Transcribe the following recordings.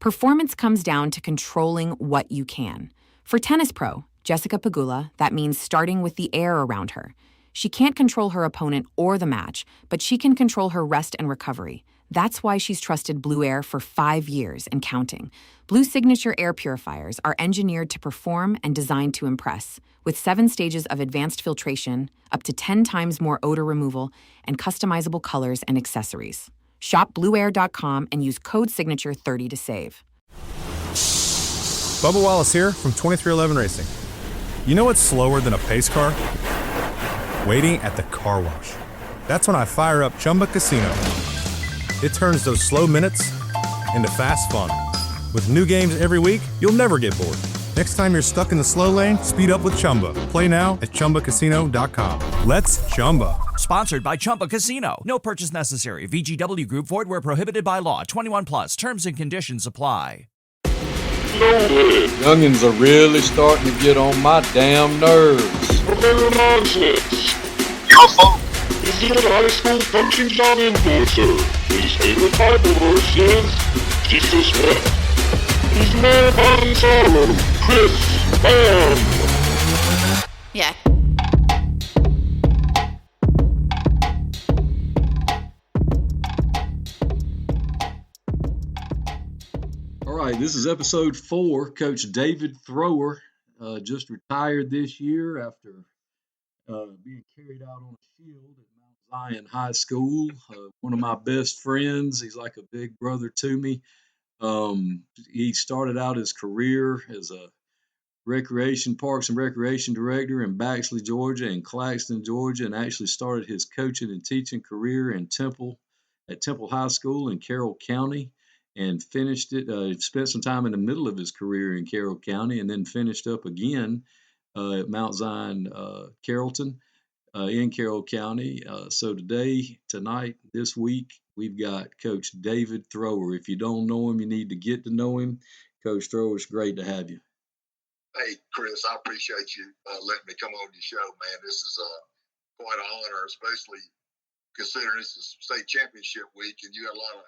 Performance comes down to controlling what you can. For tennis pro, Jessica Pegula, that means starting with the air around her. She can't control her opponent or the match, but she can control her rest and recovery. That's why she's trusted Blue Air for 5 years and counting. Blue Signature air purifiers are engineered to perform and designed to impress, with 7 stages of advanced filtration, up to 10 times more odor removal, and customizable colors and accessories. Shop blueair.com and use code SIGNATURE30 to save. Bubba Wallace here from 2311 Racing. You know what's slower than a pace car? Waiting at the car wash. That's when I fire up Chumba Casino. It turns those slow minutes into fast fun. With new games every week, you'll never get bored. Next time you're stuck in the slow lane, speed up with Chumba. Play now at ChumbaCasino.com. Let's Chumba. Sponsored by Chumba Casino. No purchase necessary. VGW Group. Void where prohibited by law. 21 plus. Terms and conditions apply. Youngins are really starting to get on my damn nerves. Prepare nonsense. This is a high school coaching job influencer. His favorite Bible verse is Jesus wept. He's mad on sorrow. Chris Bam. Yeah. All right, this is episode 4. Coach David Thrower just retired this year after being carried out on a shield at Mount Zion High School. One of my best friends. He's like a big brother to me. He started out his career as a Parks and Recreation Director in Baxley, Georgia, and Claxton, Georgia, and actually started his coaching and teaching career at Temple High School in Carroll County, and finished it. Spent some time in the middle of his career in Carroll County, and then finished up again at Mount Zion, Carrollton, in Carroll County. So tonight, this week, we've got Coach David Thrower. If you don't know him, you need to get to know him. Coach Thrower, it's great to have you. Hey, Chris, I appreciate you letting me come on your show, man. This is quite an honor, especially considering this is state championship week, and you got a lot of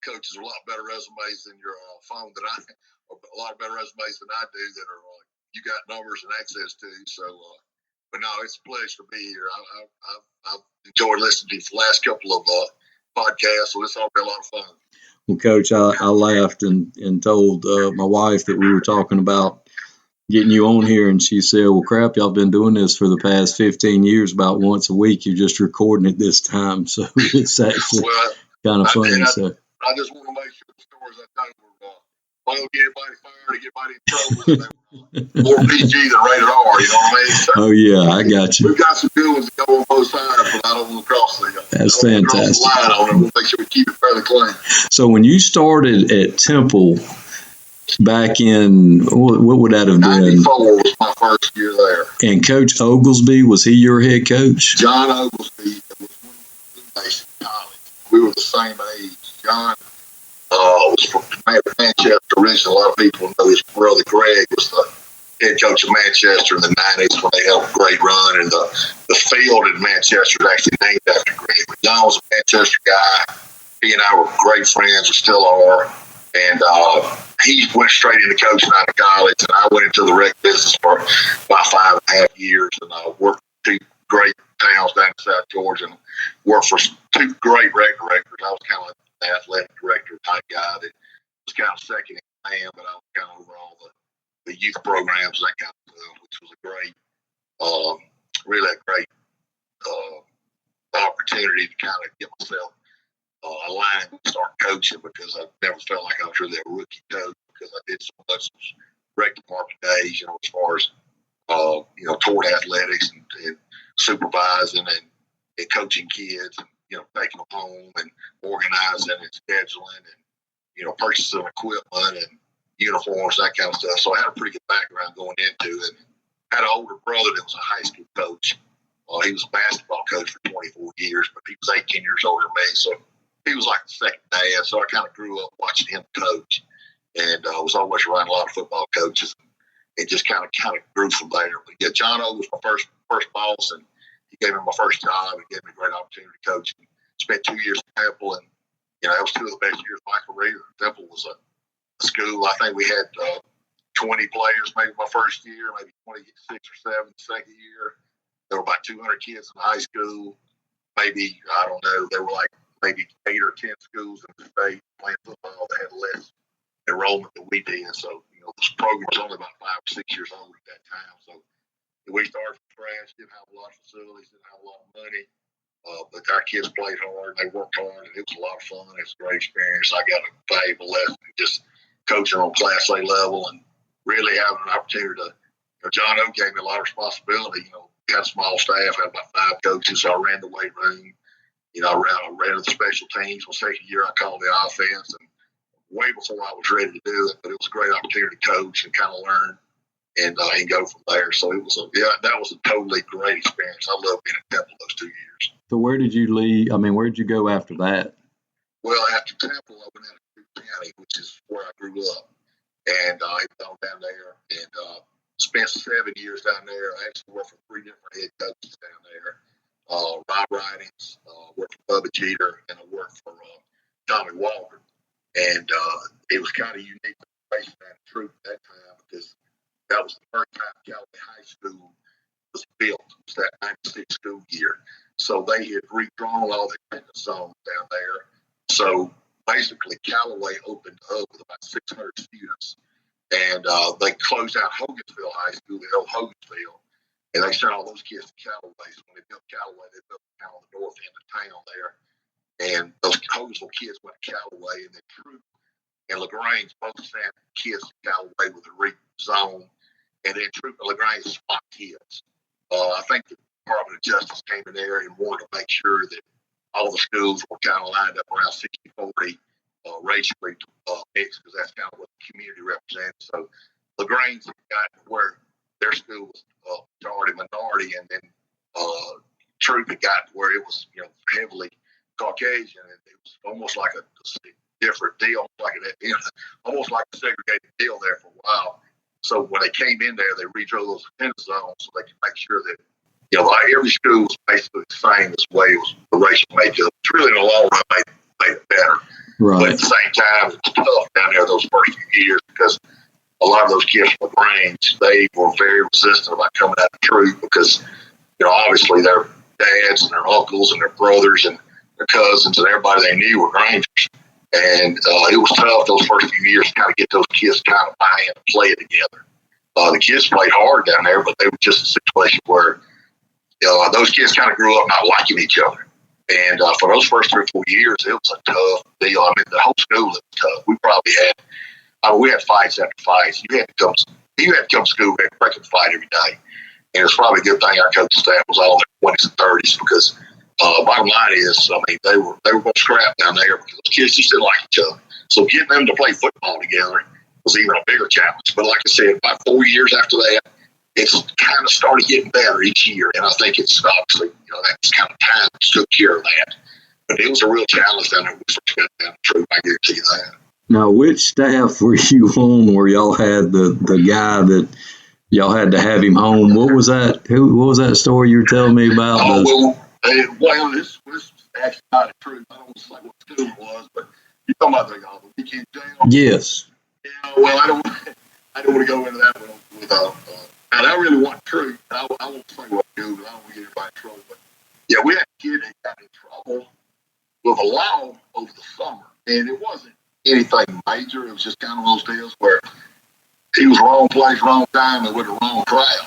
coaches with a lot better resumes than your phone a lot better resumes than I do that are you got numbers and access to. So, but no, it's a pleasure to be here. I've enjoyed listening to you for the last couple of podcasts, so it's all been a lot of fun. Well, Coach, I laughed and told my wife that we were talking about getting you on here, and she said, well, crap, y'all been doing this for the past 15 years about once a week. You're just recording it this time. So it's actually kind of funny. I just want to make sure the stories I tell were don't get anybody fired or get anybody in trouble. More PG than rated R, you know what I mean? So, oh, yeah, I got you. We've got some good ones that go on both sides, but I don't want to cross the That's fantastic. Line on it. We'll make sure we keep it fairly clean. So when you started at Temple back in, what would that have been? 94 was my first year there. And Coach Oglesby, was he your head coach? John Oglesby was one of the teammates in college. We were the same age. John was from Manchester originally. A lot of people know his brother Greg was the head coach of Manchester in the 90s when they had a great run. And the field in Manchester is actually named after Greg. But John was a Manchester guy. He and I were great friends. We still are. And he went straight into coaching out of college, and I went into the rec business for about 5.5 years, and I worked in 2 great towns down in South Georgia, and worked for 2 great rec directors. I was kind of like an athletic director type guy that was kind of second in command, but I was kind of over all the youth programs, that kind of stuff, which was a great, really a great opportunity to kind of get myself aligned and start coaching, because I never felt like I was really a rookie coach, because I did so much rec department days, as far as toward athletics and supervising and coaching kids, and taking them home and organizing and scheduling and purchasing equipment and uniforms, that kind of stuff. So I had a pretty good background going into it. I had an older brother that was a high school coach. He was a basketball coach for 24 years, but he was 18 years older than me, so he was like the second dad. So I kind of grew up watching him coach, and was always around a lot of football coaches. It just kind of grew from there. But yeah, John O was my first boss, and he gave me my first job. He gave me a great opportunity to coach. And spent 2 years at Temple, and that was 2 of the best years of my career. Temple was school. I think we had 20 players maybe my first year, maybe 26 or 7 the second year. There were about 200 kids in high school. Maybe, I don't know, there were like maybe 8 or 10 schools in the state playing football that had less enrollment than we did. So, this program was only about 5 or 6 years old at that time. So we started from scratch, didn't have a lot of facilities, didn't have a lot of money. But our kids played hard, they worked hard, and it was a lot of fun. It was a great experience. I got a valuable lesson just coaching on Class A level and really having an opportunity to, John O gave me a lot of responsibility. We had a small staff, had about 5 coaches, so I ran the weight room. I ran the special teams. My second year, I called the offense, and way before I was ready to do it, but it was a great opportunity to coach and kind of learn and go from there. So it was that was a totally great experience. I loved being at Temple those 2 years. So where did you leave? Where did you go after that? Well, after Temple, I went out to Cook County, which is where I grew up, and I got down there and spent 7 years down there. I actually worked for 3 different head coaches down there. Rob Ridings, worked for Bubba Jeter, and I worked for Tommy Walker. And it was kind of unique situation at Troop at that time because that was the first time Callaway High School was built. It was that 96 school year. So they had redrawn all the fitness zones down there. So basically Callaway opened up with about 600 students. And they closed out Hogansville High School, the old Hogansville, and they sent all those kids to Callaway. So when they built Callaway, they built kind of the north end of town there. And those Hogansville kids went to Callaway, and then Troop and LaGrange both sent kids to Callaway with a rezone, and then Troop and LaGrange spot kids. I think the Department of Justice came in there and wanted to make sure that all the schools were kind of lined up around 60-40 racially mixed, because that's kind of what the community represents. So LaGrange got where their school was majority minority, and then Troop had got where it was heavily Caucasian, and it was almost like a different deal, almost like a segregated deal there for a while. So when they came in there, they redrew those attendance zones so they could make sure that every school was basically the same as the way it was the racial makeup. It's really in the long run made it better. Right. But at the same time, it was tough down there those first few years because a lot of those kids from LaGrange, they were very resistant about coming out of Troop because obviously their dads and their uncles and their brothers and their cousins and everybody they knew were Grangers. And it was tough those first few years to kind of get those kids to kind of buy in and play it together. The kids played hard down there, but they were just a situation where those kids kind of grew up not liking each other. And for those first 3 or 4 years, it was a tough deal. The whole school was tough. We probably had fights after fights. You had to come to school and break a fight every day. And it's probably a good thing our coaching staff was all in their 20s and 30s because bottom line is, they were going to scrap down there because those kids just didn't like each other. So getting them to play football together was even a bigger challenge. But like I said, about 4 years after that, it's kind of started getting better each year. And I think it's obviously, that's kind of time that took care of that. But it was a real challenge down there when we first got down the Troop, I guarantee you that. Now, which staff were you on where y'all had the guy that y'all had to have him home? What was that? What was that story you were telling me about? This was actually not true. I don't want to say what school it was, but you're talking about the weekend jail? Yes. Yeah, well, I don't want to go into that with and I really want true. I won't say what school because I don't want to get everybody in trouble. But yeah, we had a kid that got in trouble with a law over the summer, and it wasn't anything major. It was just kind of those deals where he was wrong place, wrong time, and with the wrong crowd.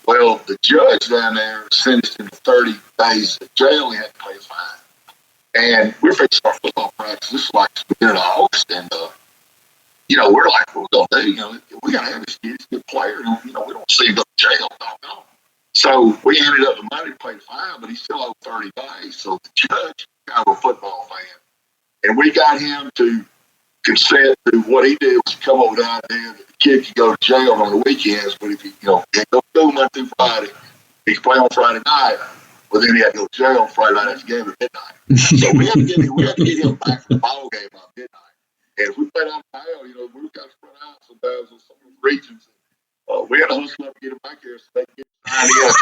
Well, the judge down there sentenced him to 30 days in jail. He had to pay a fine. And we're fixing our football practice. This is like the beginning of August. And, we're like, what we're going to do? We got to have this kid. He's a good player. And, we don't see him go to jail. No. So we ended up the money to pay the fine, but he still owed 30 days. So the judge, kind of a football fan. And we got him to consent to what he did was come up with the idea that the kid could go to jail on the weekends, but if he, he go to school Monday through Friday, he could play on Friday night. Well, then he had to go to jail on Friday night after the game at midnight. So we had to get him back from the ball game by midnight. And if we played out of town, we were kind of spread out sometimes in some of the regions. We had to hustle up to get him back here so they could get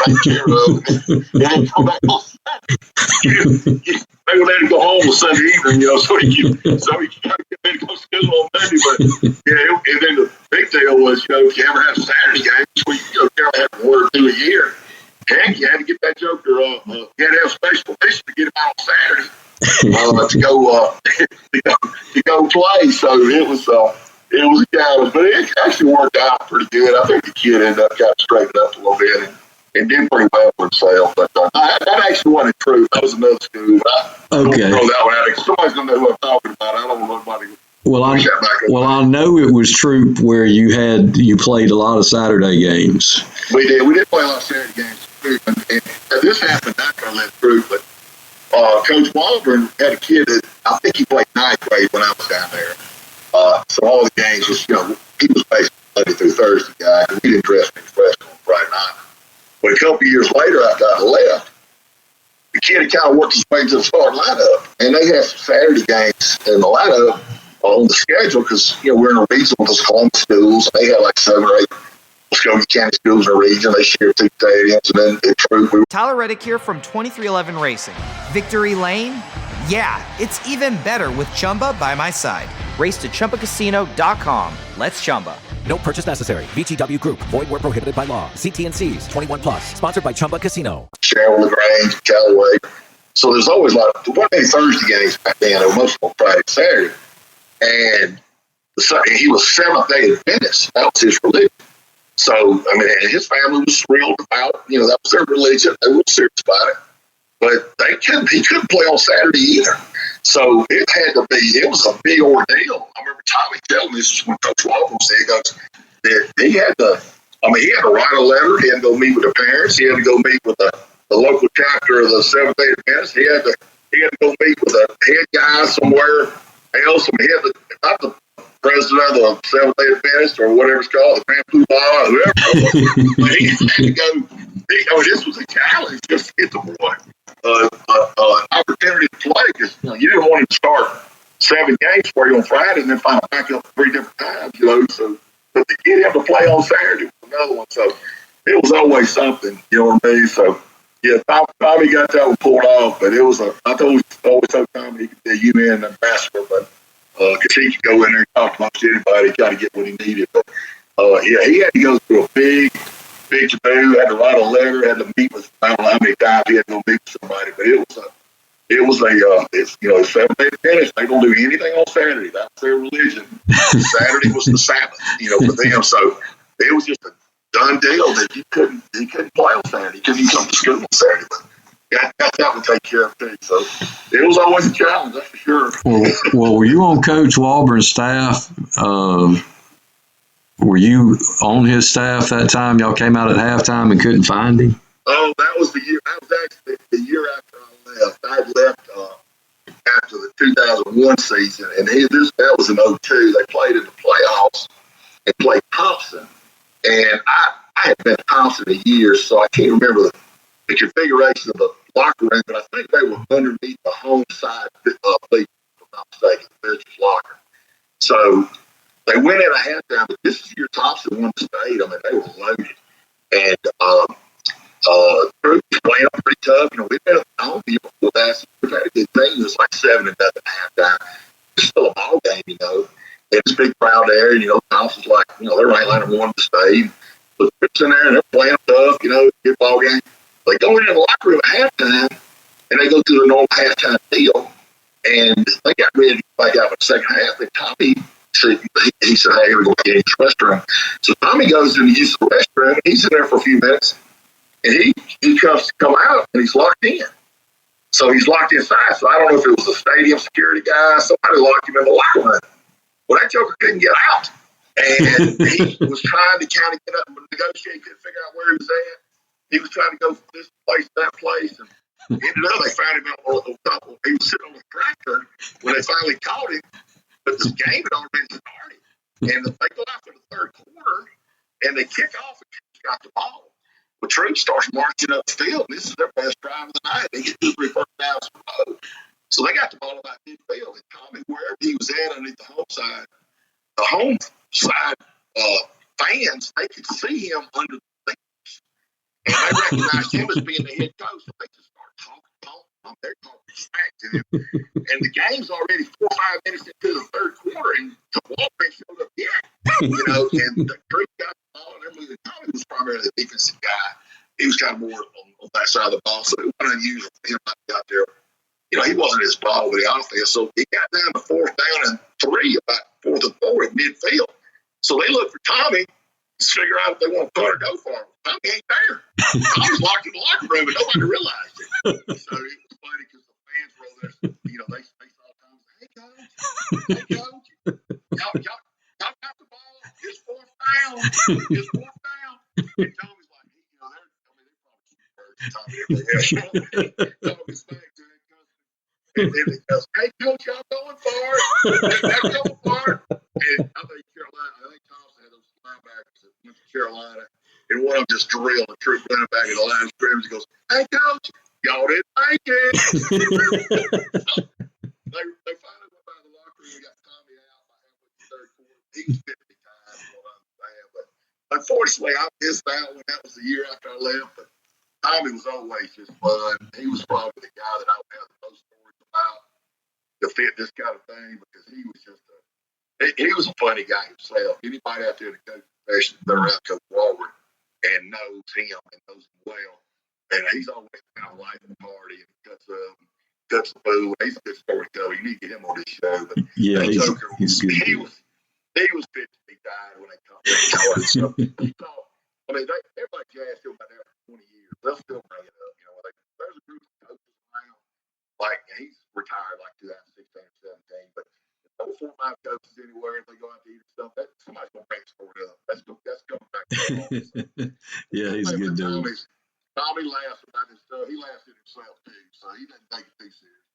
taken care of. And then come back on Sunday. They would let him go home on Sunday evening, so he could kind of get ready to to go to school on Monday, but and then the big deal was, if you ever have Saturday games, you never have one or two a year. Heck, you had to get that joker. You had to have special permission to get him out on Saturday to go play. So it was a challenge, but it actually worked out pretty good. I think the kid ended up got straightened up a little bit and did pretty well for himself. But that actually wasn't true. That was another school. Okay. Throw that one out. Somebody's gonna know who I'm talking about. I don't want nobody. Well, I know it was Troop where you played a lot of Saturday games. We did. We did play a lot of Saturday games. And this happened after I left Troop, but Coach Walburn had a kid that I think he played ninth grade when I was down there. So all the games was, he was basically Monday through Thursday guy. We didn't dress him professional on Friday night. But a couple of years later, after I left, the kid had kind of worked his way to the starting lineup, and they had some Saturday games in the lineup on the schedule because we're in a region with those Columbus schools. They had like 7 or 8 Muskogee County schools in the region. They shared 2 stadiums, and then Troop. Tyler Reddick here from 2311 Racing. Victory Lane? Yeah, it's even better with Chumba by my side. Race to ChumbaCasino.com. Let's Chumba. No purchase necessary. VGW Group. Void where prohibited by law. See T&Cs. 21 plus. Sponsored by Chumba Casino. Sharon LaGrange, Callaway. So there's always there weren't any Thursday games back then. There were most on Friday, Saturday. And he was Seventh-day Adventist. That was his religion. So, and his family was thrilled about, that was their religion. They were serious about it. But he couldn't play on Saturday either. So it was a big ordeal. I remember Tommy telling me, this is when Coach Walton said, that he had to write a letter. He had to go meet with the parents. He had to go meet with the local chapter of the Seventh-day Adventist. He had to go meet with a head guy somewhere else. He had to, not the president of the Seventh-day Adventist or whatever it's called, the Grand Poobah, whoever. But he had to go. This was a challenge just to get the boy opportunity to play because you didn't want him to start 7 games for you on Friday and then find a backup 3 different times, So, but to get him to play on Saturday was another one. So it was always something, you know what I mean? So yeah, Tommy got that one pulled off, but it was I always told Tommy he could be a UN ambassador, but because he could go in there and talk to most anybody, try to get what he needed. But he had to go through a big to-do, had to write a letter, had to meet with, I don't know how many times he had to go meet with somebody, but it was a 7-day Adventist. They don't do anything on Saturday. That was their religion. Saturday was the Sabbath, for them. So it was just a done deal that he couldn't play on Saturday because he come to school on Saturday. But got that one taken care of too. So it was always a challenge, that's for sure. Well, were you on Coach Walburn's staff? Were you on his staff that time? Y'all came out at halftime and couldn't find him? Oh, that was the year. That was actually the year after I left. I had left after the 2001 season, and that was in 2002. They played in the playoffs and played Thompson. And I had been to Thompson a year, so I can't remember the configuration of the locker room, but I think they were underneath the home side bleacher, if I'm not mistaken, the visitor's locker. So they went in a halftime, but this is year Thompson won the state. They were loaded. And Troop was playing up pretty tough. We've been at the home deal before that. We've had a good thing. It was like 7-0 at halftime. It's still a ball game, And it's a big crowd there. Thompson's like, they're ranked like one of the state. But Troop's in there and they're playing tough, good ball game. They go in the locker room at halftime and they go through the normal halftime deal. And they got ready to back out in the second half. And Tommy said, he said, hey, we're going to get in the restroom. So Tommy goes in to use the restroom. And he's in there for a few minutes. And he comes to come out and he's locked in. So he's locked inside. So I don't know if it was a stadium security guy. Somebody locked him in the locker room. Well, that joker couldn't get out. And he was trying to kind of get up and negotiate, couldn't figure out where he was at. He was trying to go from this place to that place. And ended up, they found him on top of, he was sitting on the tractor when they finally caught him. But the game had already started. And they go out for the third quarter and they kick off and got the ball. Well, Troop starts marching up the field. And this is their best drive of the night. They get 2 or 3 first downs in a row. So they got the ball about midfield. And Tommy, wherever he was at underneath the home side fans, they could see him under the bleachers. And they recognized him as being the head coach. So they just started they're talking smack to him. And the game's already 4 or 5 minutes into the third quarter, and Walker ain't showed up yet. And the Troop got the ball, and everybody, Tommy was primarily the defensive guy. He was kind of more on that side of the ball, so it wasn't unusual for him not to be out there. He wasn't his ball with the offense, so he got down to 4th down and 3, about 4th and 4 at midfield. So they look for Tommy to figure out if they want to punt or go for him. Tommy ain't there. Tommy's locked in the locker room, and nobody realized it. So it was funny because the fans were over there. They saw Tommy. Hey, coach, y'all got the ball. It's 4th down. It's 4th down. And Tommy's like, they're probably Tommy's back to it. And then he goes, hey, coach, y'all going for it? Y'all going for it? And I think Thompson had those linebackers that went to Carolina, and one of them just drilled a true running back in the line of scrimmage. He goes, hey, coach, y'all didn't make it. They finally went by the locker room and got Tommy out by halfway through the third quarter. He was 50 times what I understand. But unfortunately, I missed that one. That was the year after I left. But Tommy was always just fun. He was probably the guy that I would have the most stories about to fit this kind of thing, because he was just he was a funny guy himself. Anybody out there that coaches professionally, they're around Coach Walworth and knows him and knows him well. And he's always kind of like the party and cuts the food. He's a good storyteller. You need to get him on this show. But yeah, he's good. He was 50 died when they come. So, everybody jazzed him about that for 20 years. They'll still bring it up. There's a group of coaches around. He's retired 2016 or 17, but over 4 or 5 coaches anywhere, if they go out to eat and stuff, somebody's going to bring the story up. That's coming back to the office. Yeah, he's a good dude. Tommy laughs about this stuff. He laughs at himself, too, so he doesn't take it too serious.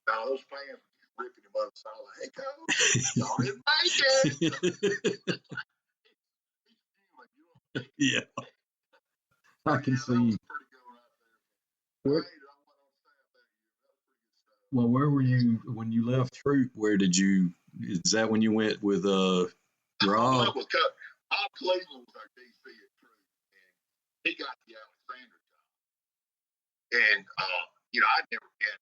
Now, those fans were just ripping him up the side like, hey, coach, y'all didn't make it. Yeah. I can see. Well, where were you when you left Troop? Is that when you went with Rob? Bob Cleveland was our DC at Troop, and he got the Alexander job. And, I'd never been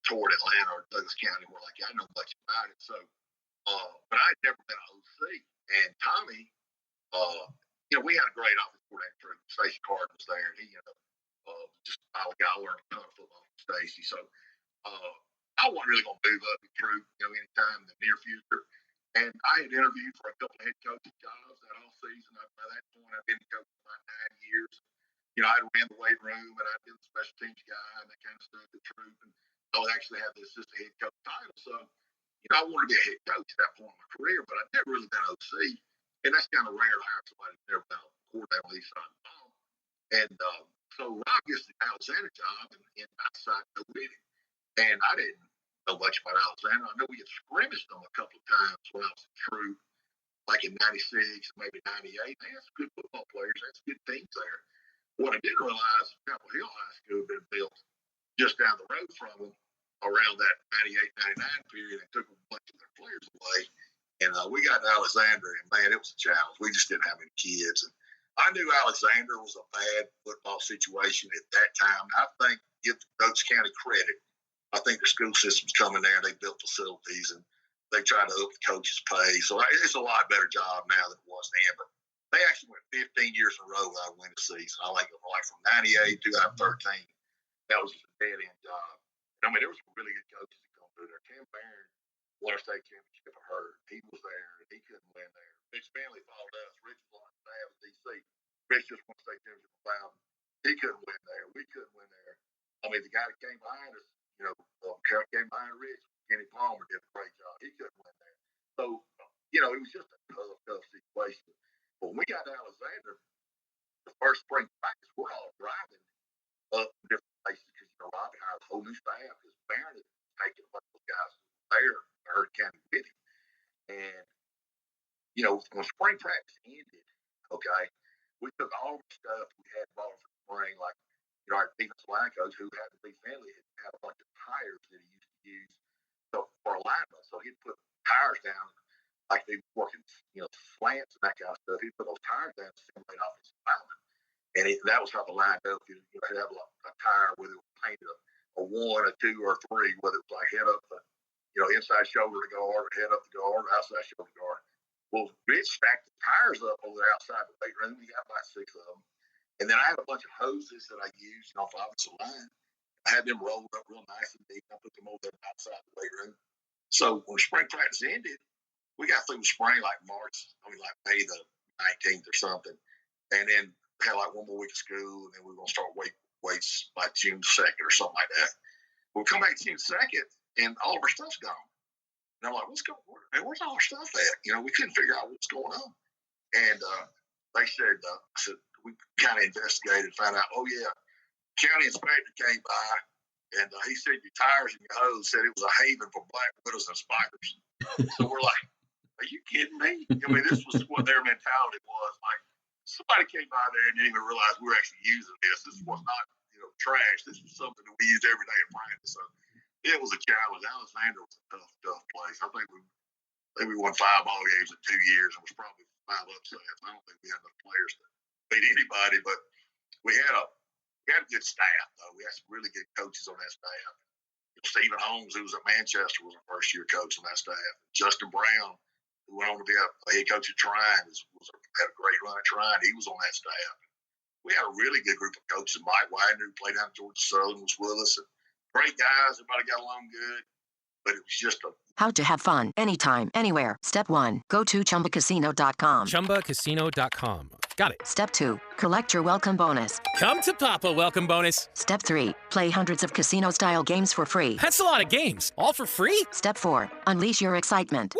toward Atlanta or Douglas County where I didn't know much about it. So, but I'd never been an OC. And Tommy, we had a great office coordinator at Troop. Stacey Carter was there, and he just I learned a ton of football from Stacey. So, I wasn't really going to move up at Troop, anytime in the near future. And I had interviewed for a couple of head coaching jobs that off season. By that point, I'd been coaching for about 9 years. I'd ran the weight room, and I'd been the special teams guy and that kind of stuff at Troop. And I would actually have the assistant head coach title. So, I wanted to be a head coach at that point in my career, but I'd never really been OC. And that's kind of rare to hire somebody who's never been a coordinator on the east side of the ball. And so Rob gets the Alexander job, and I decided to go with him. And I didn't know much about Alexander. I know we had scrimmaged them a couple of times when I was at Troop, like in 96, maybe 98. They had some good football players. They had some good teams there. What I didn't realize, Chapel Hill High School had been built just down the road from them around that 98, 99 period, and took a bunch of their players away. And we got to Alexander, and, man, it was a challenge. We just didn't have any kids. And I knew Alexander was a bad football situation at that time. I think, give Douglas County credit, I think the school system's coming there, and they built facilities, and they try to up the coaches' pay. So it's a lot better job now than it was then. But they actually went 15 years in a row without winning a season. I like from 98 to 2013. That was just a dead-end job. And, there were some really good coaches that come through there. Tim Barron won a state championship at Hurd. He was there, and he couldn't win there. Rich Finley followed us. Rich was on staff at DC. Rich just won a state championship at Bowden. He couldn't win there. We couldn't win there. The guy that came behind us, came behind Rich, Kenny Palmer, did a great job. He couldn't win there. So, it was just a tough situation. But when we got to Alexander, the first spring practice, we're all driving up to different places because, Rob hired a whole new staff because Barron had taken a bunch of those guys there in Hurd County with him. And, when spring practice ended, we took all the stuff we had bought for the spring, like, our defensive line coach, who happened to be Finley, had a bunch of tires that he used to use for alignment. So he'd put tires down, like they were working, slants and that kind of stuff. He'd put those tires down to simulate offensive alignment. And that was how the line up. You'd have a tire where it was painted a 1, a 2, or a 3, whether it was like head up the, inside shoulder to guard, or head up the guard, or outside shoulder to guard. Well, Rich stacked the tires up over there outside the weight room. We got about 6 of them. And then I had a bunch of hoses that I used, for offensive line. I had them rolled up real nice and deep. I put them over there outside the weight room. So when spring practice ended, we got through the spring like May the 19th or something. And then had like one more week of school, and then we were going to start weights by June 2nd or something like that. We'll come back June 2nd, and all of our stuff's gone. And I'm like, where's all our stuff at? We couldn't figure out what's going on. And they said, we kind of investigated, found out, county inspector came by, and he said your tires and your hose said it was a haven for black widows and spikers. So we're like, are you kidding me? This was what their mentality was. Like, somebody came by there and didn't even realize we were actually using this. This was not, trash. This was something that we used every day in practice. So it was a challenge. Alexander was a tough place. I think we won 5 ball games in 2 years, and was probably 5 upsets. I don't think we had enough players to beat anybody, but we had a good staff, though. We had some really good coaches on that staff. Stephen Holmes, who was at Manchester, was a first-year coach on that staff. Justin Brown, who went on to be a head coach at Trine, had a great run at Trine. He was on that staff. We had a really good group of coaches. Mike Widener, who played down at Georgia Southern, was with us. And great guys. Everybody got along good. But it was just How to have fun anytime, anywhere. Step 1, go to ChumbaCasino.com. ChumbaCasino.com. Got it. Step 2, collect your welcome bonus. Come to Papa welcome bonus. Step 3, play hundreds of casino-style games for free. That's a lot of games. All for free? Step 4, unleash your excitement.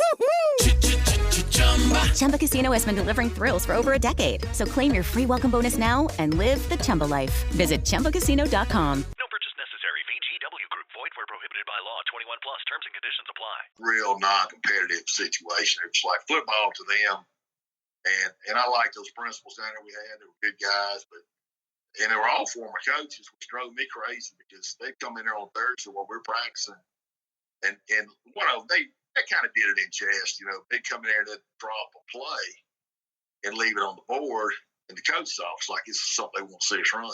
Chumba Casino has been delivering thrills for over a decade. So claim your free welcome bonus now and live the Chumba life. Visit ChumbaCasino.com. No purchase necessary. VGW Group. Void where prohibited by law. 21 plus. Terms and conditions apply. Real non-competitive situation. It was like football to them. And I like those principals down there we had. They were good guys, and they were all former coaches, which drove me crazy because they'd come in there on Thursday while we're practicing. And they kind of did it in jest, they'd come in there and they'd drop a play and leave it on the board in the coach's office like this is something they want to see us run.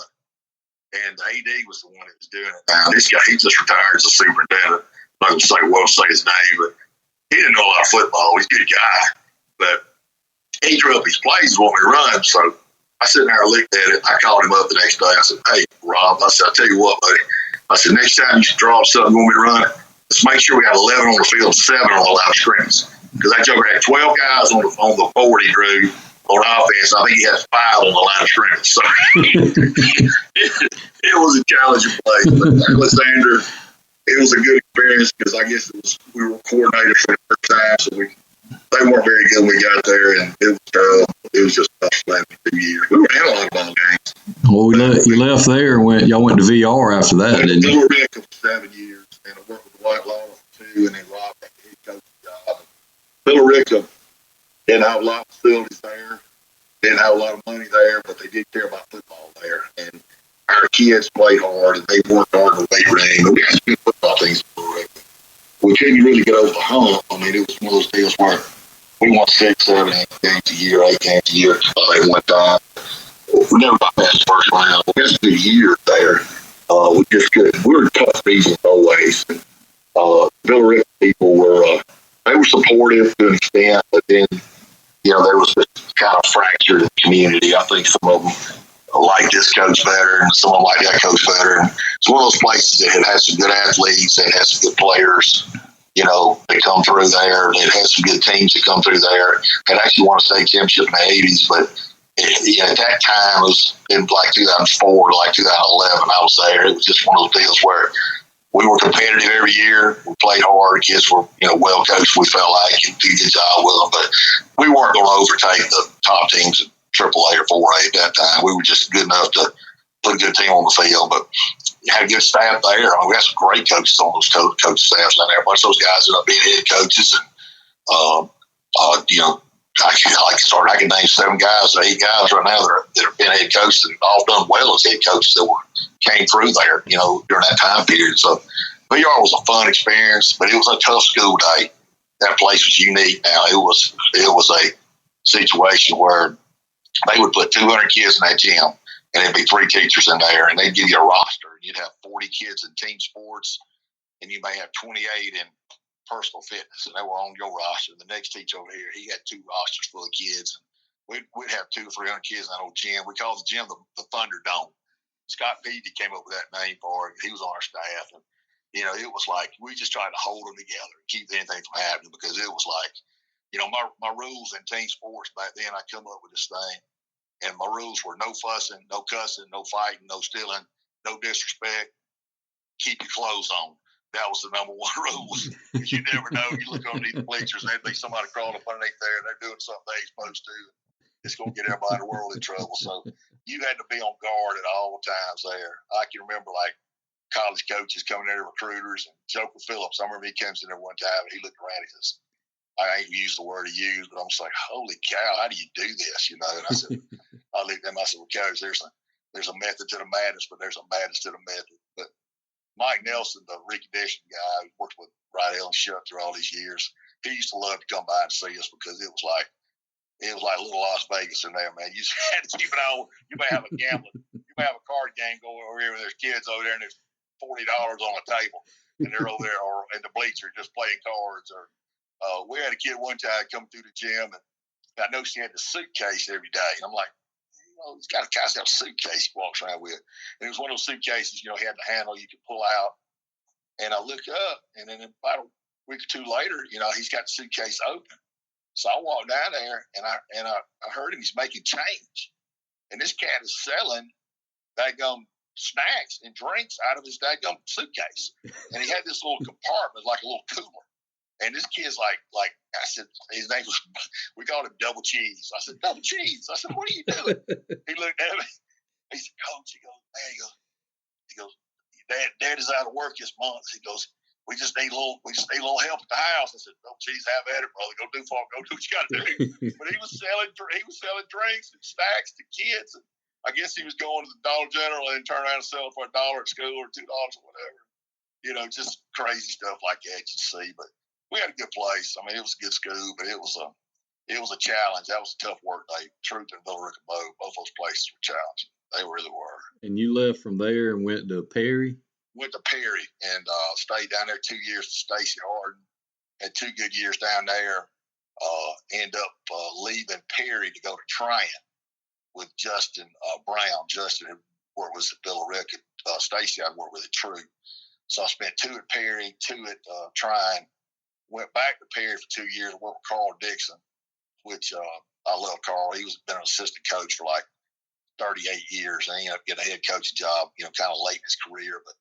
And the AD was the one that was doing it. Now, this guy, he just retired as a superintendent. I'm not going to say his name, but he didn't know a lot of football. He's a good guy. But he drew up his plays when we run. So I sat there and looked at it. I called him up the next day. I said, hey, Rob, I said, I'll tell you what, buddy. I said, next time you draw something when we run, let's make sure we got 11 on the field, 7 on the line of scrimmage. Because that joker had 12 guys on the board he drew on offense. I think he had 5 on the line of scrimmage. So it was a challenging play. But Alexander, it was a good experience because I guess we were coordinated for the first time, so they weren't very good when we got there, and it was tough. It was just tough for 2 years. We were in a lot of ball games. Well, you left there and y'all went to VR after that, didn't you? We were there for 7 years, and I worked with White Law for 2, and then Rob got the head coach job. Billerica didn't have a lot of facilities there, didn't have a lot of money there, but they did care about football there. And our kids played hard, and they worked hard in the weight room. And we had some good football things in Billerica. We couldn't really get over the hump. I mean, it was one of those deals where we won 6, 7, 8 games a year, 8 games a year at one time. We never got past the first round. We had some good years there. We just couldn't. We were tough regions always. Billerica people were they were supportive to an extent, but then there was this kind of fractured in the community. I think some of them like this coach better, and some of them like that coach better. And it's one of those places that has some good athletes, that has some good players, that come through there. It has some good teams that come through there. It actually won a state championship in the 80s, but at that time, it was in like 2004 to like 2011, I was there. It was just one of those deals where we were competitive every year. We played hard. Kids were, well coached, we felt like, and did a good job with them. But we weren't going to overtake the top teams at AAA or 4A at that time. We were just good enough to put a good team on the field. But you had a good staff there. I mean, we had some great coaches on those coach staffs down there. A bunch of those guys ended up being head coaches. And, I can name 7 guys or 8 guys right now that have been head coaches and all done well as head coaches that came through there, during that time period. So VR was a fun experience, but it was a tough school day. That place was unique. Now it was a situation where they would put 200 kids in that gym, and there'd be 3 teachers in there, and they'd give you a roster. You'd have 40 kids in team sports, and you may have 28 in personal fitness, and they were on your roster. The next teacher over here, he had 2 rosters full of kids. We'd have 200 or 300 kids in that old gym. We called the gym the Thunderdome. Scott Peavy came up with that name for it. He was on our staff, and it was like we just tried to hold them together and keep anything from happening, because it was like, my rules in team sports back then. I come up with this thing, and my rules were no fussing, no cussing, no fighting, no stealing, no disrespect. Keep your clothes on. That was the number 1 rule. Because you never know. You look underneath the bleachers, and there'd be somebody crawling up underneath there, and they're doing something they ain't supposed to. It's going to get everybody in the world in trouble. So you had to be on guard at all times there. I can remember, like, college coaches coming there, recruiters, and Joker Phillips. I remember he comes in there one time, and he looked around, and he says, I ain't used the word he used, but I'm just like, holy cow, how do you do this? And I said, I looked at him, I said, well, coach, there's a method to the madness, but there's a madness to the method. But Mike Nelson, the reconditioning guy who worked with Rydell and Shutt through all these years, he used to love to come by and see us, because it was like little Las Vegas in there, man. You just had to keep it on. You may have a gambling, you may have a card game going over here, and there's kids over there, and there's $40 on a table, and they're over there or in the bleacher just playing cards. Or we had a kid one time come through the gym, and I know she had the suitcase every day, and I'm like, he's got a suitcase he walks around with. And it was one of those suitcases, he had the handle you could pull out. And I look up, and then about a week or 2 later, he's got the suitcase open. So I walked down there, and I heard him. He's making change, and this cat is selling daggum snacks and drinks out of his daggum suitcase. And he had this little compartment, like a little cooler. And this kid's like I said, his name was, we called him Double Cheese. I said, Double Cheese. I said, what are you doing? He looked at me. He said, Coach, he goes, Dad is out of work this month. He goes, we just need a little help at the house. I said, Double Cheese, have at it, brother. Go do what you got to do. But he was selling drinks and snacks to kids. And I guess he was going to the Dollar General and turn around and sell it for $1 at school or $2 or whatever. Just crazy stuff like that you see. But we had a good place. I mean, it was a good school, but it was a challenge. That was a tough work day. Troop and Villa Rica both those places were challenging. They really were. And you left from there and went to Perry? Went to Perry and stayed down there 2 years to Stacy Harden. Had 2 good years down there. End up leaving Perry to go to Tryon with Justin Brown. Justin had worked with Villa Rica. Stacy I'd worked with at Troop. So I spent 2 at Perry, 2 at Tryon. Went back to Perry for 2 years, worked with Carl Dixon, which I love Carl. He was been an assistant coach for like 38 years, and he ended up getting a head coaching job, kind of late in his career. But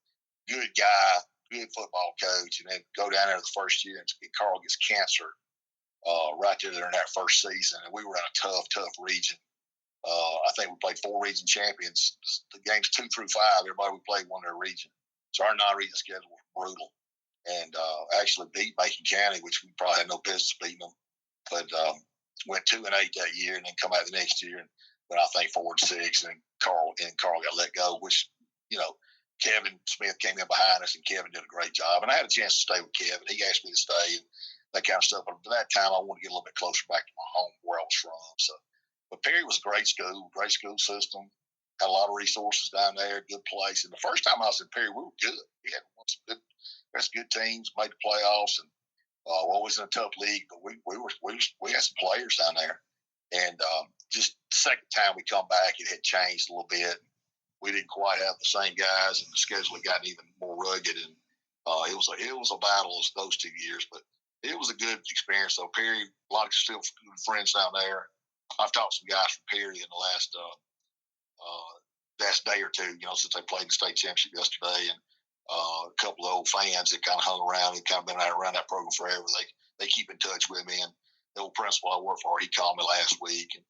good guy, good football coach. And then go down there the first year, and Carl gets cancer right there in that first season. And we were in a tough region. I think we played 4 region champions. The games 2 through 5, everybody we played won their region. So our non-region schedule was brutal. And actually beat Macon County, which we probably had no business beating them. But went 2-8 that year, and then come out the next year and went, I think, 4-6. And Carl got let go, which Kevin Smith came in behind us, and Kevin did a great job. And I had a chance to stay with Kevin. He asked me to stay and that kind of stuff. But at that time, I wanted to get a little bit closer back to my home where I was from. So, but Perry was a great school system. Had a lot of resources down there, good place. And the first time I was in Perry, we were good. We had some good teams, made the playoffs, and we're always in a tough league. But we had some players down there, and just the second time we come back, it had changed a little bit. We didn't quite have the same guys, and the schedule had gotten even more rugged. And it was a battle those 2 years, but it was a good experience. So Perry, a lot of still good friends down there. I've talked to some guys from Perry in the last day or two, since they played the state championship yesterday, and a couple of old fans that kind of hung around and kind of been around that program forever. They keep in touch with me, and the old principal I work for, he called me last week. And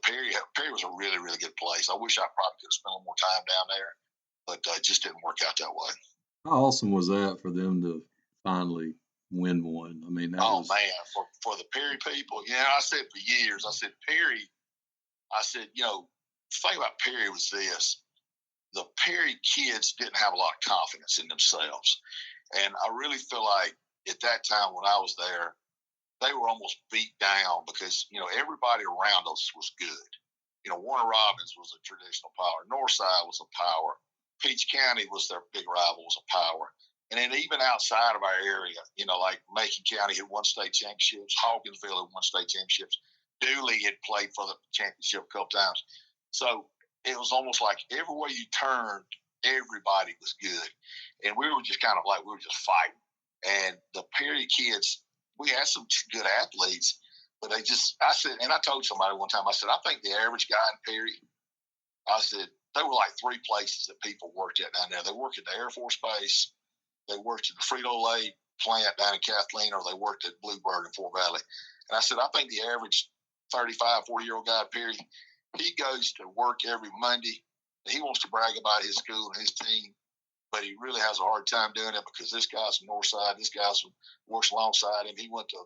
Perry was a really, really good place. I wish I probably could have spent a little more time down there, but it just didn't work out that way. How awesome was that for them to finally win one? I mean, man, for the Perry people, I said for years, Perry, the thing about Perry was this: the Perry kids didn't have a lot of confidence in themselves. And I really feel like at that time when I was there, they were almost beat down because, everybody around us was good. Warner Robins was a traditional power. Northside was a power. Peach County was their big rival, was a power. And then even outside of our area, like Macon County had won state championships. Hawkinsville had won state championships. Dooley had played for the championship a couple times. So it was almost like everywhere you turned, everybody was good. And we were just kind of like, we were just fighting. And the Perry kids, we had some good athletes, but I said, and I told somebody one time, I said, I think the average guy in Perry, I said, there were like 3 places that people worked at down there. They worked at the Air Force Base, they worked at the Frito-Lay plant down in Kathleen, or they worked at Bluebird in Fort Valley. And I said, I think the average 35, 40-year-old guy at Perry, he goes to work every Monday. He wants to brag about his school and his team, but he really has a hard time doing it because this guy's from Northside, this guy's works alongside him. He went to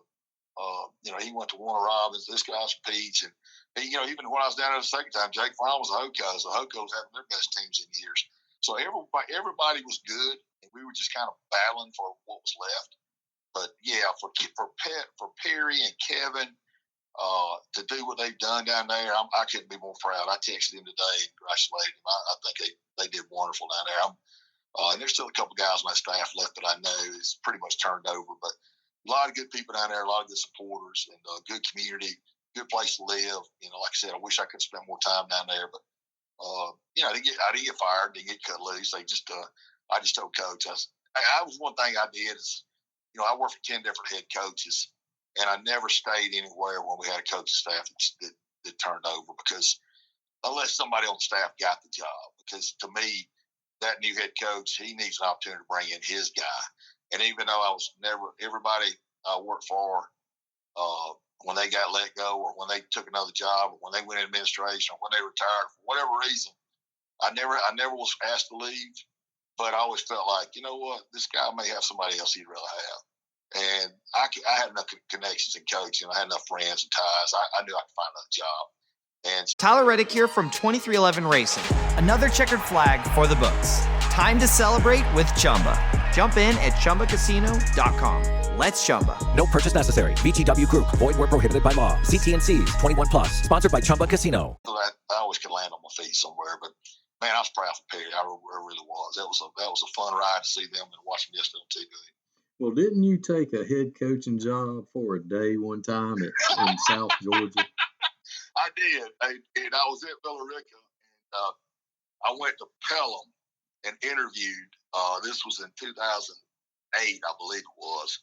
Warner Robins. This guy's from Peach, and even when I was down there the second time, Jake Fromm was a Hokos. The Hokos having their best teams in years. So everybody was good, and we were just kind of battling for what was left. But yeah, for Perry and Kevin to do what they've done down there, I couldn't be more proud. I texted him today and congratulated him. I think they did wonderful down there. And there's still a couple guys on my staff left that I know is pretty much turned over, but a lot of good people down there, a lot of good supporters, and good community, good place to live. Like I said, I wish I could spend more time down there, but I didn't get fired, didn't get cut loose. I just told Coach, I was one thing I did is, I worked for 10 different head coaches, and I never stayed anywhere when we had a coaching staff that turned over, because unless somebody on the staff got the job, because to me, that new head coach, he needs an opportunity to bring in his guy. And even though I was everybody I worked for, when they got let go, or when they took another job, or when they went in administration, or when they retired, for whatever reason, I never was asked to leave, but I always felt like, you know what, this guy may have somebody else he'd rather have. And I had enough connections in coaching. I had enough friends and ties. I knew I could find another job. And Tyler Reddick here from 2311 Racing. Another checkered flag for the books. Time to celebrate with Chumba. Jump in at ChumbaCasino.com. Let's Chumba. No purchase necessary. VGW Group. Void where prohibited by law. CT&Cs. 21 plus. Sponsored by Chumba Casino. I always could land on my feet somewhere, but man, I was proud for Perry. I really was. That was a fun ride to see them and watch them yesterday on TV. Well, didn't you take a head coaching job for a day one time in South Georgia? I did. And I was at Villarica, and I went to Pelham and interviewed. This was in 2008, I believe it was.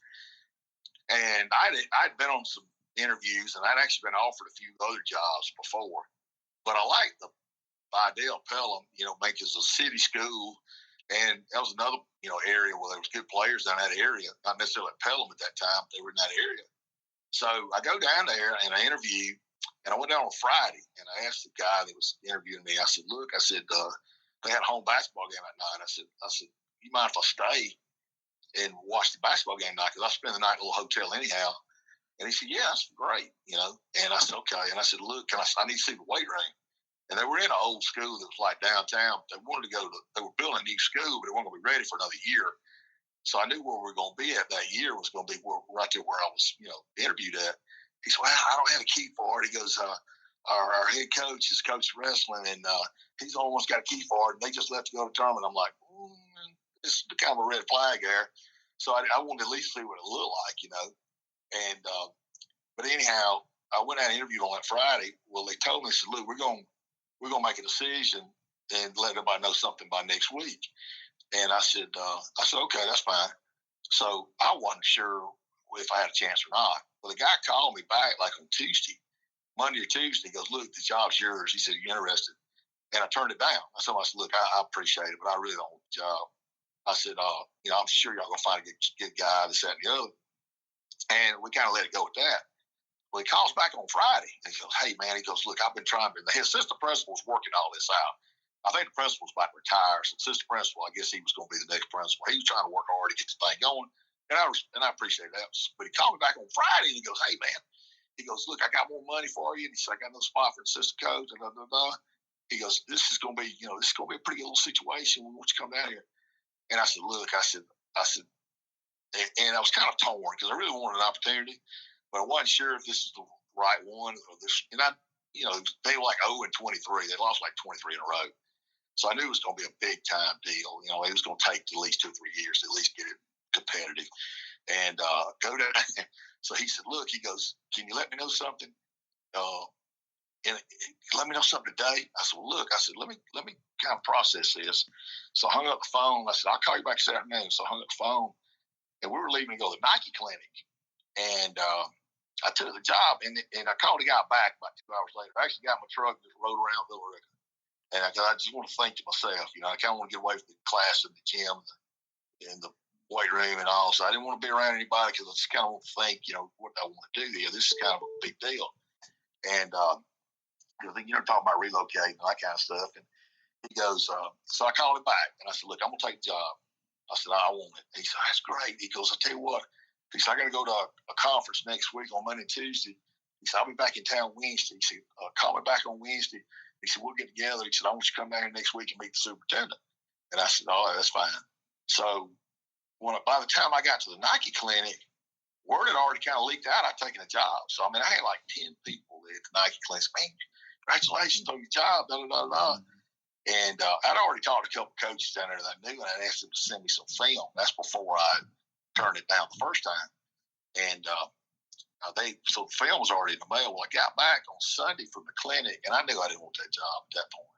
And I'd been on some interviews, and I'd actually been offered a few other jobs before. But I liked the idea of Pelham, make it a city school. And that was another, area where there was good players down that area. Not necessarily at Pelham at that time, they were in that area. So I go down there and I interview, and I went down on Friday, and I asked the guy that was interviewing me, I said, look, they had a home basketball game at night. I said, you mind if I stay and watch the basketball game tonight? Because I spend the night in a little hotel anyhow. And he said, yeah, that's great, And I said, okay. And I said, look, I need to see the weight room. And they were in an old school that was like downtown. They wanted to they were building a new school, but they weren't going to be ready for another year. So I knew where we were going to be at that year was going to be right there where I was, interviewed at. He said, well, I don't have a key for it. He goes, our head coach is coach wrestling, and he's almost got a key for it. And they just left to go to the tournament. I'm like, this is kind of a red flag there. So I wanted to at least see what it looked like, And but anyhow, I went out and interviewed on that Friday. Well, they told me, they said, look, we're going to make a decision and let everybody know something by next week. And I said, okay, that's fine. So I wasn't sure if I had a chance or not. Well, the guy called me back like on Monday or Tuesday. He goes, look, the job's yours. He said, you interested? And I turned it down. I said, look, I appreciate it, but I really don't want the job. I said, I'm sure y'all going to find a good guy, this, that, and the other. And we kind of let it go with that. Well, he calls back on Friday, and he goes, hey, man, look, I've been trying to, his assistant principal's working all this out. I think the principal's about to retire, so the assistant principal, I guess he was going to be the next principal. He was trying to work hard to get the thing going, and I appreciate that. But he called me back on Friday, and he goes, hey, man, look, I got more money for you. And he said, I got another spot for the assistant coach, and He goes, this is going to be, this is going to be a pretty good little situation. We want you to come down here. And I said, look, and I was kind of torn because I really wanted an opportunity, but I wasn't sure if this is the right one or this. And they were like 0-23. They lost like 23 in a row. So I knew it was going to be a big time deal. It was going to take at least 2 or 3 years to at least get it competitive. And go down. So he said, look, he goes, can you let me know something? And let me know something today. I said, well, look, let me kind of process this. So I hung up the phone. I said, I'll call you back this afternoon. So I hung up the phone, and we were leaving to go to the Nike clinic. And I took the job, and I called the guy back about 2 hours later. I actually got in my truck and just rode around Villarica. And I just want to think to myself, I kind of want to get away from the class and the gym and the weight room and all. So I didn't want to be around anybody because I just kind of want to think, what I want to do here. This is kind of a big deal. And talking about relocating and that kind of stuff. And he goes, so I called him back and I said, look, I'm going to take the job. I said, I want it. He said, that's great. He goes, I'll tell you what. He said, I got to go to a conference next week on Monday and Tuesday. He said, I'll be back in town Wednesday. He said, call me back on Wednesday. He said, we'll get together. He said, I want you to come down here next week and meet the superintendent. And I said, all right, that's fine. So by the time I got to the Nike clinic, word had already kind of leaked out. I'd taken a job. So, I had like 10 people at the Nike clinic. Man, congratulations on your job, da, da, da, da. And I'd already talked to a couple of coaches down there that I knew, and I'd asked them to send me some film. That's before I turned it down the first time. And so the film was already in the mail. Well, I got back on Sunday from the clinic, and I knew I didn't want that job at that point.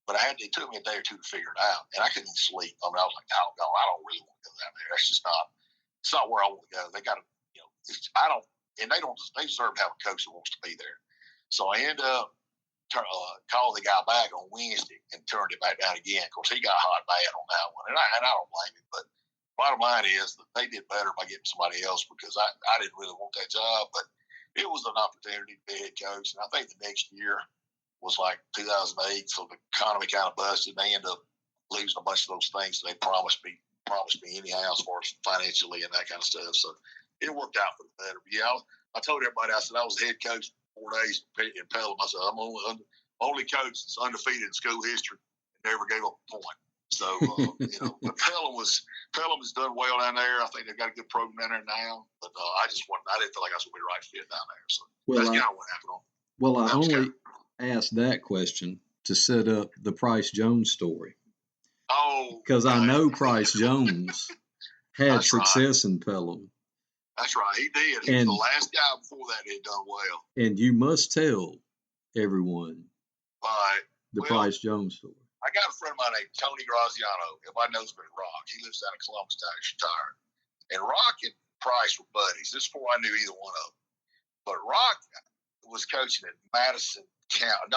But it took me a day or two to figure it out, and I couldn't sleep. I was like, oh, no, I don't really want to go down there. That's just it's not where I want to go. They got to, they deserve to have a coach that wants to be there. So I ended up calling the guy back on Wednesday and turned it back down again. Of course, he got hot bad on that one, and I don't blame him. But bottom line is that they did better by getting somebody else because I didn't really want that job, but it was an opportunity to be head coach. And I think the next year was like 2008, so the economy kind of busted. And they ended up losing a bunch of those things that they promised me anyhow as far as financially and that kind of stuff. So it worked out for the better. But yeah, I told everybody, I said I was head coach 4 days in Pelham. I said I'm only coach that's undefeated in school history and never gave up a point. So but Pelham has done well down there. I think they've got a good program down there now. But I didn't feel like I was going to be the right fit down there. So that's kind of what happened. Well, I only asked that question to set up the Price Jones story. Oh, because I know Price Jones had success in Pelham. That's right, he did. He was the last guy before that that had done well. And you must tell everyone the Price Jones story. I got a friend of mine named Tony Graziano. Everybody knows him as Rock. He lives down in Columbus now. He's retired. And Rock and Price were buddies. This is before I knew either one of them. But Rock was coaching at Madison County,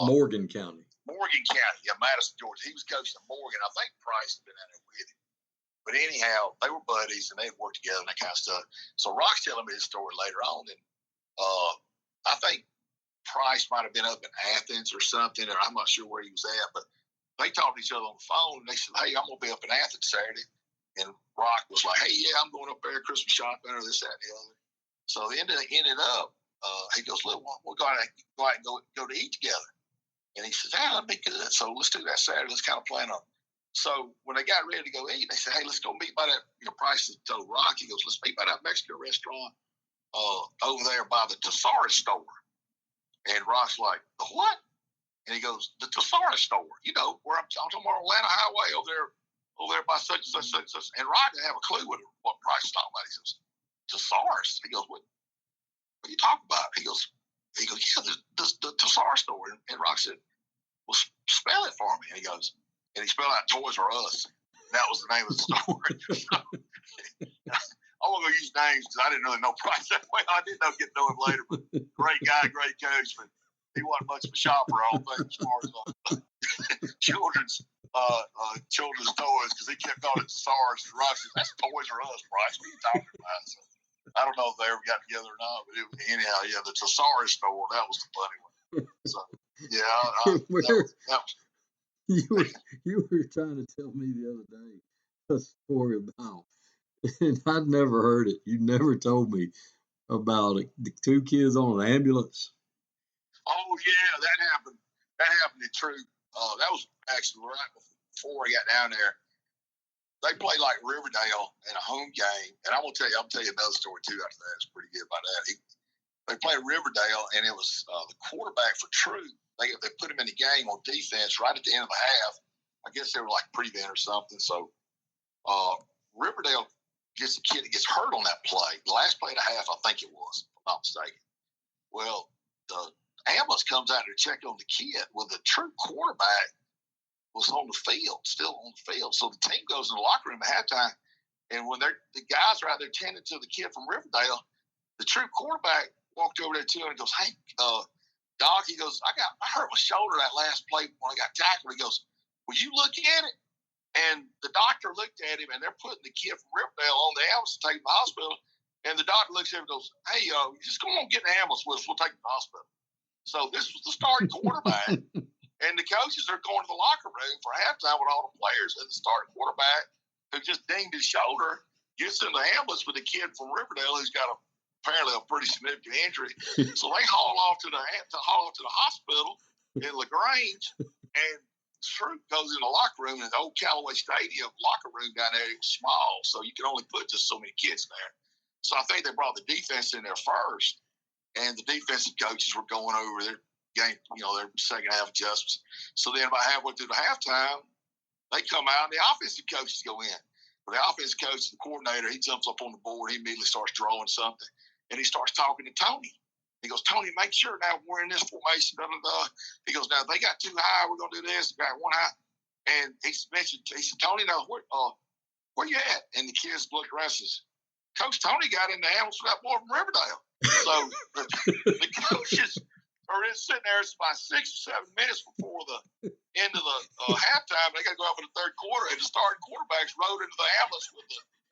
Morgan County. Morgan County, Madison, Georgia. He was coaching at Morgan. I think Price had been out there with him. But anyhow, they were buddies and they had worked together and that kind of stuff. So Rock's telling me his story later on. And I think Price might have been up in Athens or something, or I'm not sure where he was at. But they talked to each other on the phone and they said, hey, I'm going to be up in Athens Saturday. And Rock was like, hey, yeah, I'm going up there Christmas shopping or this, that, and the other. So they ended up, he goes, look, we'll go out and go to eat together. And he says, that'd be good. So let's do that Saturday. Let's kind of plan on it. So when they got ready to go eat, they said, hey, let's go meet by that, Price told Rock, he goes, let's meet by that Mexican restaurant over there by the Thesaurus store. And Rock's like, the what? And he goes, the Thesaurus store, where I'm talking about Atlanta Highway over there by such and such, such and such. And Rock didn't have a clue what Price was talking about. He says, Thesaurus. He goes, what are you talking about? He goes, yeah, the Thesaurus store. And Rock said, well, spell it for me. And he goes, and he spelled out Toys R Us. That was the name of the store. I won't go use names because I didn't really know Price that way. I did get to know him later, but great guy, great coach, but he wasn't much of a shopper, I don't think, as far as children's toys, because he kept calling it Thesaurus. And Rock said, that's Toys R Us, Price. What are you talking about? So, I don't know if they ever got together or not, but anyhow, the Thesaurus store, that was the funny one. So, You were trying to tell me the other day a story about, and I'd never heard it. You never told me about it. The 2 kids on an ambulance. Oh yeah, that happened. That happened in Troop. That was actually right before I got down there. They played like Riverdale in a home game, and I'm gonna tell you another story too after that. It's pretty good about that. they played Riverdale, and it was the quarterback for True. They put him in the game on defense right at the end of the half. I guess they were like prevent or something. So Riverdale gets a kid that gets hurt on that play. The last play of the half, I think it was, if I'm not mistaken. Well, the ambulance comes out to check on the kid. Well, the True quarterback was on the field, still on the field. So the team goes in the locker room at halftime, and when the guys are out there tending to the kid from Riverdale, the True quarterback walked over there to him and goes, "Hey, Doc," he goes, I hurt my shoulder that last play when I got tackled. He goes, "Will you look at it?" And the doctor looked at him, and they're putting the kid from Riverdale on the ambulance to take him to the hospital. And the doctor looks at him and goes, "Hey, just go on and get in the ambulance with us. We'll take him to the hospital." So this was the starting quarterback. And the coaches are going to the locker room for halftime with all the players. And the starting quarterback, who just dinged his shoulder, gets in the ambulance with the kid from Riverdale who's got apparently a pretty significant injury. So they haul off to the hospital in LaGrange, and True goes in the locker room in the old Callaway Stadium locker room down there. It was small, so you could only put just so many kids there. So I think they brought the defense in there first, and the defensive coaches were going over their game, their second half adjustments. So then about halfway through the halftime, they come out, and the offensive coaches go in. But the offensive coach, the coordinator, he jumps up on the board. He immediately starts drawing something, and he starts talking to Tony. He goes, "Tony, make sure now we're in this formation." Blah, blah, blah. He goes, "Now they got too high. We're gonna do this. They got one high." And he said, "Tony, now where you at?" And the kids looked around and says, "Coach Tony got in the ambulance with that boy from Riverdale." So the coaches are sitting there. It's about 6 or 7 minutes before the end of the halftime. They got to go out for the third quarter, and the starting quarterbacks rode into the ambulance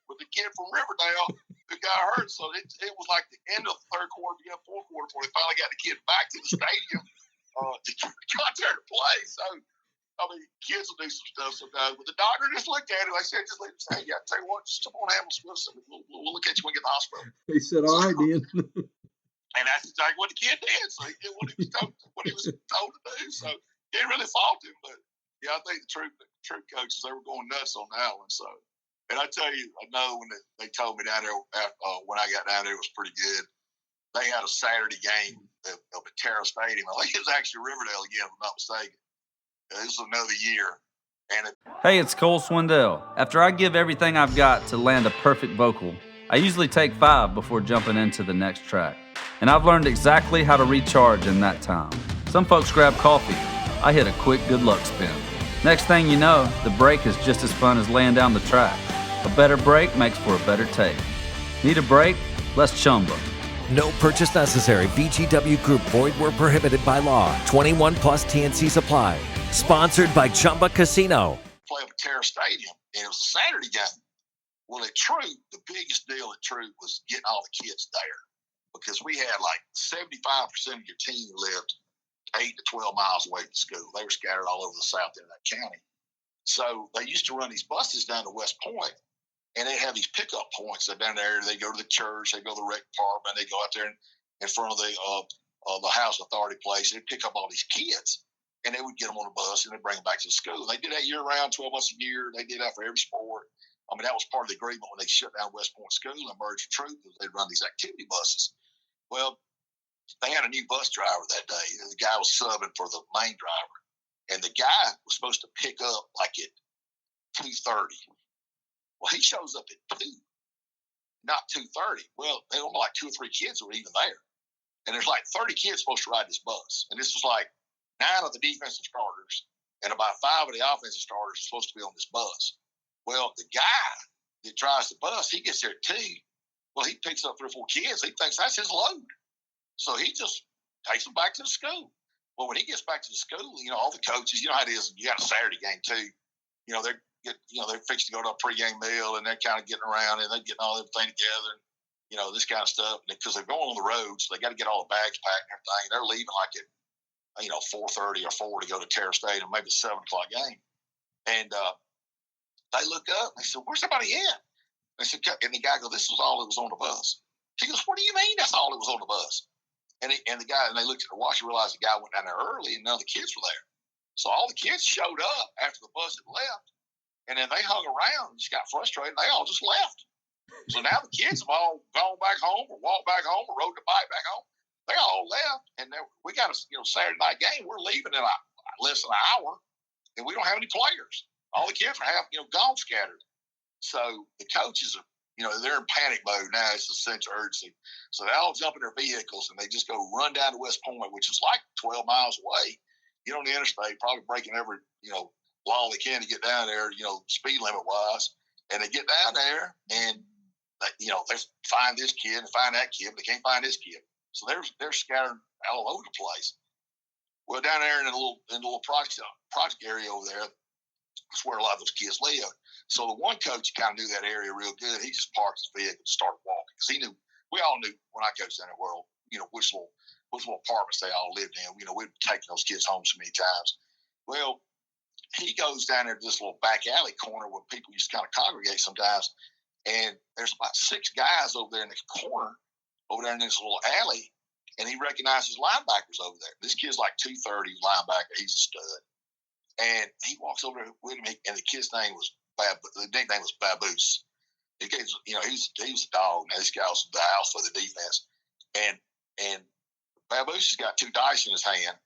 with the kid from Riverdale who got hurt. So it was like the end of the third quarter, beginning of the fourth quarter, before they finally got the kid back to the stadium to got there to play. So, I mean, kids will do some stuff sometimes. But the doctor just looked at it. Like I said, just leave him say, "Yeah, tell you what, just come on ambulance with us, and we'll look at you when we get to the hospital." He said, "All right, then." And that's exactly what the kid did. So he did what he was told to do. So he didn't really fault him. But, yeah, I think the true coaches, they were going nuts on that one. So, and I tell you, I know when they told me down there, when I got down there, it was pretty good. They had a Saturday game up at Terra Stadium. I think it was actually Riverdale again, if I'm not mistaken. This was another year. Hey, it's Cole Swindell. After I give everything I've got to land a perfect vocal, I usually take 5 before jumping into the next track. And I've learned exactly how to recharge in that time. Some folks grab coffee. I hit a quick good luck spin. Next thing you know, the break is just as fun as laying down the track. A better break makes for a better take. Need a break? Let's chumba. No purchase necessary. VGW Group. Void where prohibited by law. 21 plus TNCs apply. Sponsored by Chumba Casino. Play up at Terra Stadium, and it was a Saturday game. Well, at True, the biggest deal at True was getting all the kids there, because we had like 75% of your team lived 8 to 12 miles away from school. They were scattered all over the south end of that county. So they used to run these buses down to West Point, and they have these pickup points. They're down there. They go to the church. They go to the rec department. They go out there in front of the housing authority place. They pick up all these kids, and they would get them on a bus, and they bring them back to the school. They did that year-round, 12 months a year. They did that for every sport. I mean, that was part of the agreement when they shut down West Point School and merged with True, because they'd run these activity buses. Well, they had a new bus driver that day. The guy was subbing for the main driver, and the guy was supposed to pick up like at 2:30. Well, he shows up at 2, not 2:30. Well, there were only like 2 or 3 kids that were even there, and there's like 30 kids supposed to ride this bus, and this was like 9 of the defensive starters and about 5 of the offensive starters are supposed to be on this bus. Well, the guy that drives the bus, he gets there at 2. Well, he picks up 3 or 4 kids. He thinks that's his load. So he just takes them back to the school. Well, when he gets back to the school, all the coaches, how it is, you got a Saturday game too. They're fixing to go to a pregame meal, and they're kind of getting around, and they're getting all everything together, and, this kind of stuff. Because they're going on the road, so they got to get all the bags packed and everything. They're leaving like at, 4:30 or 4 to go to Terra Stadium, maybe a 7 o'clock game. And they look up, and they said, "Where's everybody at?" They said, and the guy goes, "This was all that was on the bus." He goes, "What do you mean that's all that was on the bus?" And they looked at the watch and realized the guy went down there early, and none of the kids were there. So all the kids showed up after the bus had left, and then they hung around and just got frustrated. They all just left. So now the kids have all gone back home or walked back home or rode the bike back home. all left, and we got a Saturday night game. We're leaving in less than an hour, and we don't have any players. All the kids are gone scattered. So the coaches are, they're in panic mode now. It's a sense of urgency. So they all jump in their vehicles and they just go run down to West Point, which is like 12 miles away. Get on the interstate, probably breaking every, law they can to get down there, speed limit wise. And they get down there and, they find this kid and find that kid, but they can't find this kid. So they're scattered all over the place. Well, down there in the little project area over there, that's where a lot of those kids live. So the one coach kind of knew that area real good. He just parked his vehicle and started walking because he knew. We all knew when I coached in the world, which little apartments they all lived in. We'd taken those kids home so many times. Well, he goes down there to this little back alley corner where people used to kind of congregate sometimes, and there's about 6 guys over there in the corner, over there in this little alley, and he recognizes linebackers over there. This kid's like 230 linebacker. He's a stud. And he walks over there with him, and the kid's name was the nickname was Baboose. He was a dog. Now this guy was the alpha of the defense. And Baboose has got 2 dice in his hand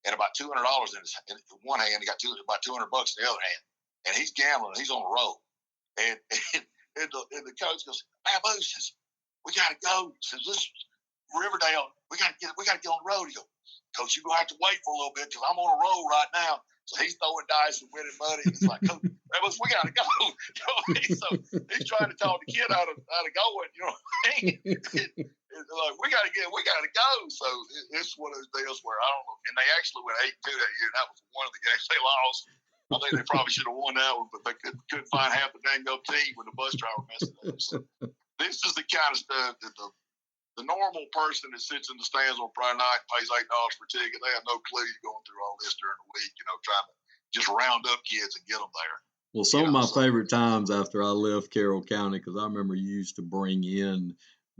and about $200 in one hand. He got about $200 in the other hand. And he's gambling. He's on the road. And the coach goes, Baboose, we got to go. He says, this Riverdale, we got to get on the road. He goes, Coach, you're going to have to wait for a little bit because I'm on a roll right now. So he's throwing dice and winning money. And it's like, Coach, we got to go. So he's trying to talk the kid out of going. You know what I mean? Like, we got to go. So it's one of those deals where I don't know. And they actually went 8-2 that year. And that was one of the games they lost. I think they probably should have won that one, but they couldn't find half the dang team when the bus driver messed it up. So this is the kind of stuff that the normal person that sits in the stands on Friday night and pays $8 for a ticket, they have no clue you're going through all this during the week, trying to just round up kids and get them there. Well, some of my favorite times after I left Carroll County, because I remember you used to bring in,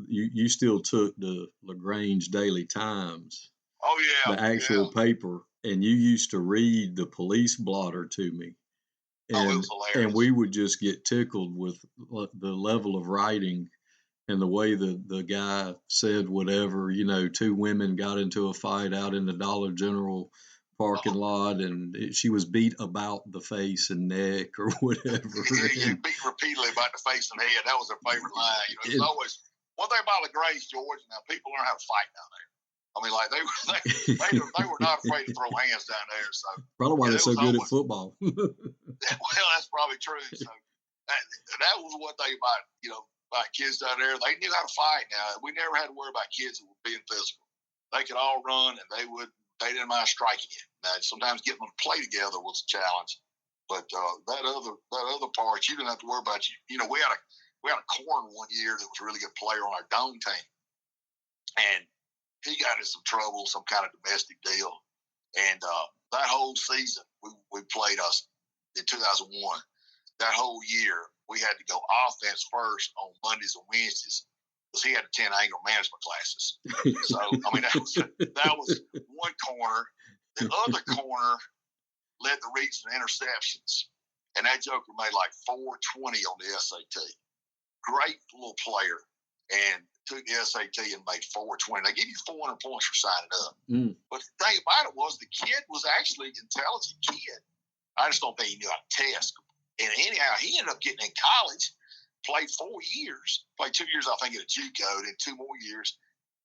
you still took the LaGrange Daily Times. Oh, yeah. The actual paper, and you used to read the police blotter to me. And, it was hilarious. And we would just get tickled with the level of writing and the way the guy said whatever, 2 women got into a fight out in the Dollar General parking lot, and she was beat about the face and neck or whatever. Yeah, beat repeatedly about the face and head. That was her favorite line. It was always one thing about LaGrange, Georgia. Now people learn how to fight down there. I mean, like they were not afraid to throw hands down there. So probably why they're so good at football. Well, that's probably true. So that was one thing about about kids down there. They knew how to fight. Now we never had to worry about kids that were being physical. They could all run, and they didn't mind striking you. Now sometimes getting them to play together was a challenge, but that other part you didn't have to worry about. We had a corn one year that was a really good player on our dome team, and he got in some trouble, some kind of domestic deal, and that whole season we played us in 2001. That whole year we had to go offense first on Mondays and Wednesdays because he had to attend anger management classes. So I mean that was one corner. The other corner led the reads and interceptions, and that joker made like 420 on the SAT. Great little player, and took the SAT and made 420. They give you 400 points for signing up. But the thing about it was the kid was actually an intelligent kid. I just don't think he knew how to test. And anyhow, he ended up getting in college, played 4 years, played 2 years, I think, at a JUCO, then 2 more years.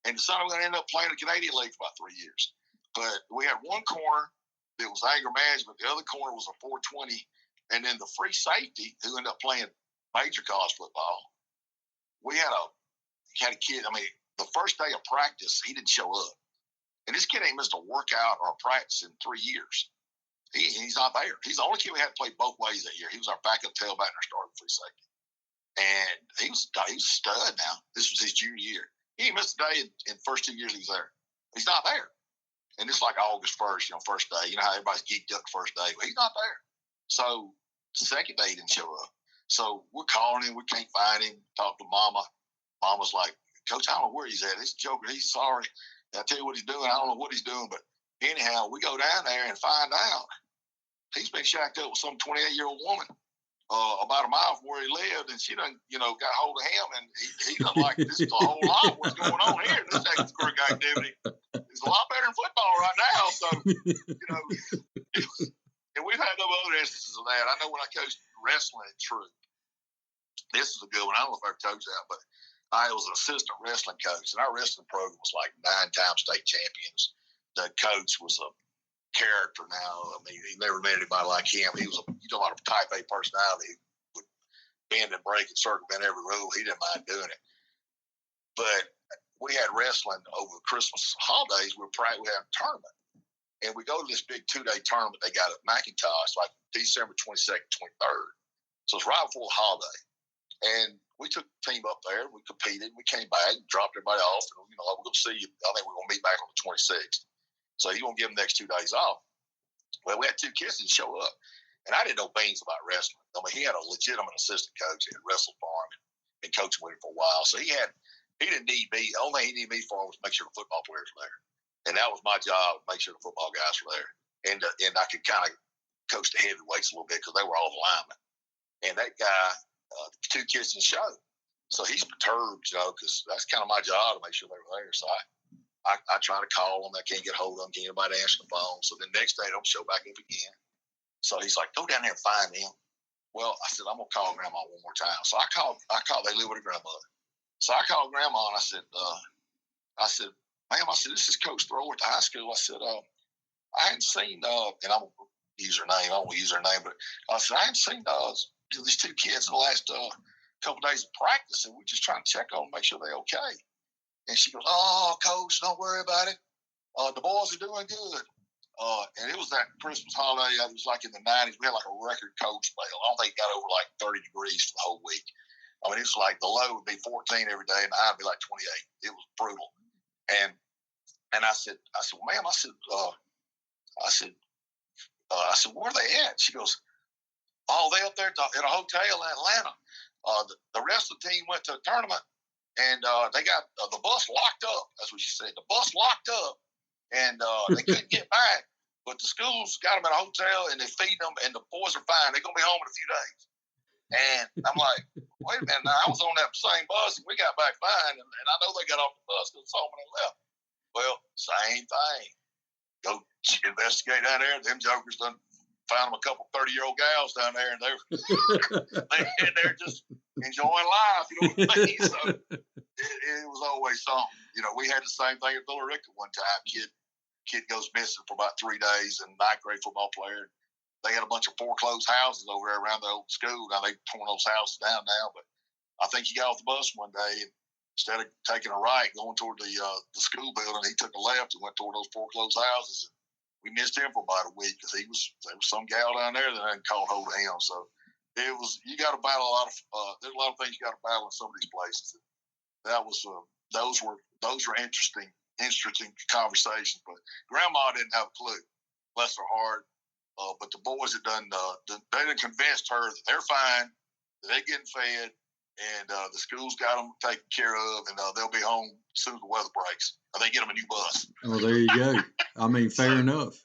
And decided we're going to end up playing the Canadian League for about 3 years. But we had one corner that was anger management. The other corner was a 420. And then the free safety, who ended up playing major college football, we had a kid. I mean, the first day of practice, he didn't show up. And this kid ain't missed a workout or a practice in 3 years. He's not there. He's the only kid we had to play both ways that year. He was our backup tailback and our starting free safety. And he was a stud now. This was his junior year. He ain't missed a day in the first 2 years he was there. He's not there. And it's like August 1st, first day. You know how everybody's geeked up the first day. But he's not there. So the second day he didn't show up. So we're calling him. We can't find him. Talk to Mama. Mama's like, Coach, I don't know where he's at. This joker, he's sorry. I tell you what he's doing. I don't know what he's doing. But anyhow, we go down there and find out he's been shacked up with some 28-year-old woman about a mile from where he lived, and she done, got hold of him, and he done like, this is a whole lot of what's going on here, this extracurricular activity. And we've had no other instances of that. I know when I coached wrestling at Troop, this is a good one. I don't know if I ever told you that, but I was an assistant wrestling coach, and our wrestling program was like 9-time state champions. The coach was a character now. I mean, he never met anybody like him. He was you know, a type A personality. He would bend and break and circumvent every rule. He didn't mind doing it. But we had wrestling over the Christmas holidays. We had a tournament. And we go to this big 2-day tournament they got at McIntosh, like December 22nd, 23rd. So it's right before the holiday. And we took the team up there. We competed. We came back, dropped everybody off. And, you know, we're going to see you. I think we're going to meet back on the 26th. So you're going to give them the next 2 days off. Well, we had 2 kids that show up. And I didn't know beans about wrestling. I mean, he had a legitimate assistant coach that had wrestled for him and coached with him for a while. So he didn't need me. The only thing he needed me for was make sure the football players were there. And that was my job, make sure the football guys were there. And I could kind of coach the heavyweights a little bit because they were all the linemen. And that guy, the 2 kids didn't show. So he's perturbed, you know, because that's kind of my job to make sure they were there. So I try to call them. I can't get hold of them. Can't anybody answer the phone. So the next day, they don't show back up again. So he's like, go down there and find them. Well, I said, I'm going to call Grandma one more time. So I called, they live with her grandmother. So I called Grandma and I said, ma'am, I said, this is Coach Thrower at the high school. I said, I hadn't seen, and I won't use her name. I won't use her name, but I said, I hadn't seen these 2 kids in the last couple of days of practice, and we're just trying to check on them, make sure they're okay. And she goes, oh, Coach, don't worry about it. The boys are doing good. And it was that Christmas holiday. It was like in the 90s. We had like a record cold spell. I don't think it got over like 30 degrees for the whole week. I mean, it was like the low would be 14 every day, and the high would be like 28. It was brutal. And I said, well, ma'am, I said, where are they at? She goes, oh, they up there at a hotel in Atlanta. The rest of the team went to a tournament, and they got the bus locked up. That's what she said. The bus locked up, and they couldn't get back. But the school's got them in a hotel, and they feed them, and the boys are fine. They're going to be home in a few days. And I'm like, wait a minute. Now, I was on that same bus, and we got back fine, and I know they got off the bus because I saw them when they left. Well, same thing. Go investigate down there. Them jokers done found them a couple 30-year-old gals down there, and they're just enjoying life. You know what I mean? So it was always something. You know, we had the same thing at Villarica one time. Kid goes missing for about 3 days, and 9th grade football player. They had a bunch of foreclosed houses over there around the old school. Now they've torn those houses down now, but I think he got off the bus one day and instead of taking a right, going toward the school building, he took a left and went toward those foreclosed houses. We missed him for about a week because there was some gal down there that hadn't caught hold of him. So you got to battle a lot of. There's a lot of things you got to battle in some of these places. That was those were interesting conversations. But Grandma didn't have a clue. Bless her heart. But the boys had they done convinced her that they're fine, that they're getting fed, and the school's got them taken care of, and they'll be home as soon as the weather breaks. Or they get them a new bus. Oh, there you go. I mean, fair enough.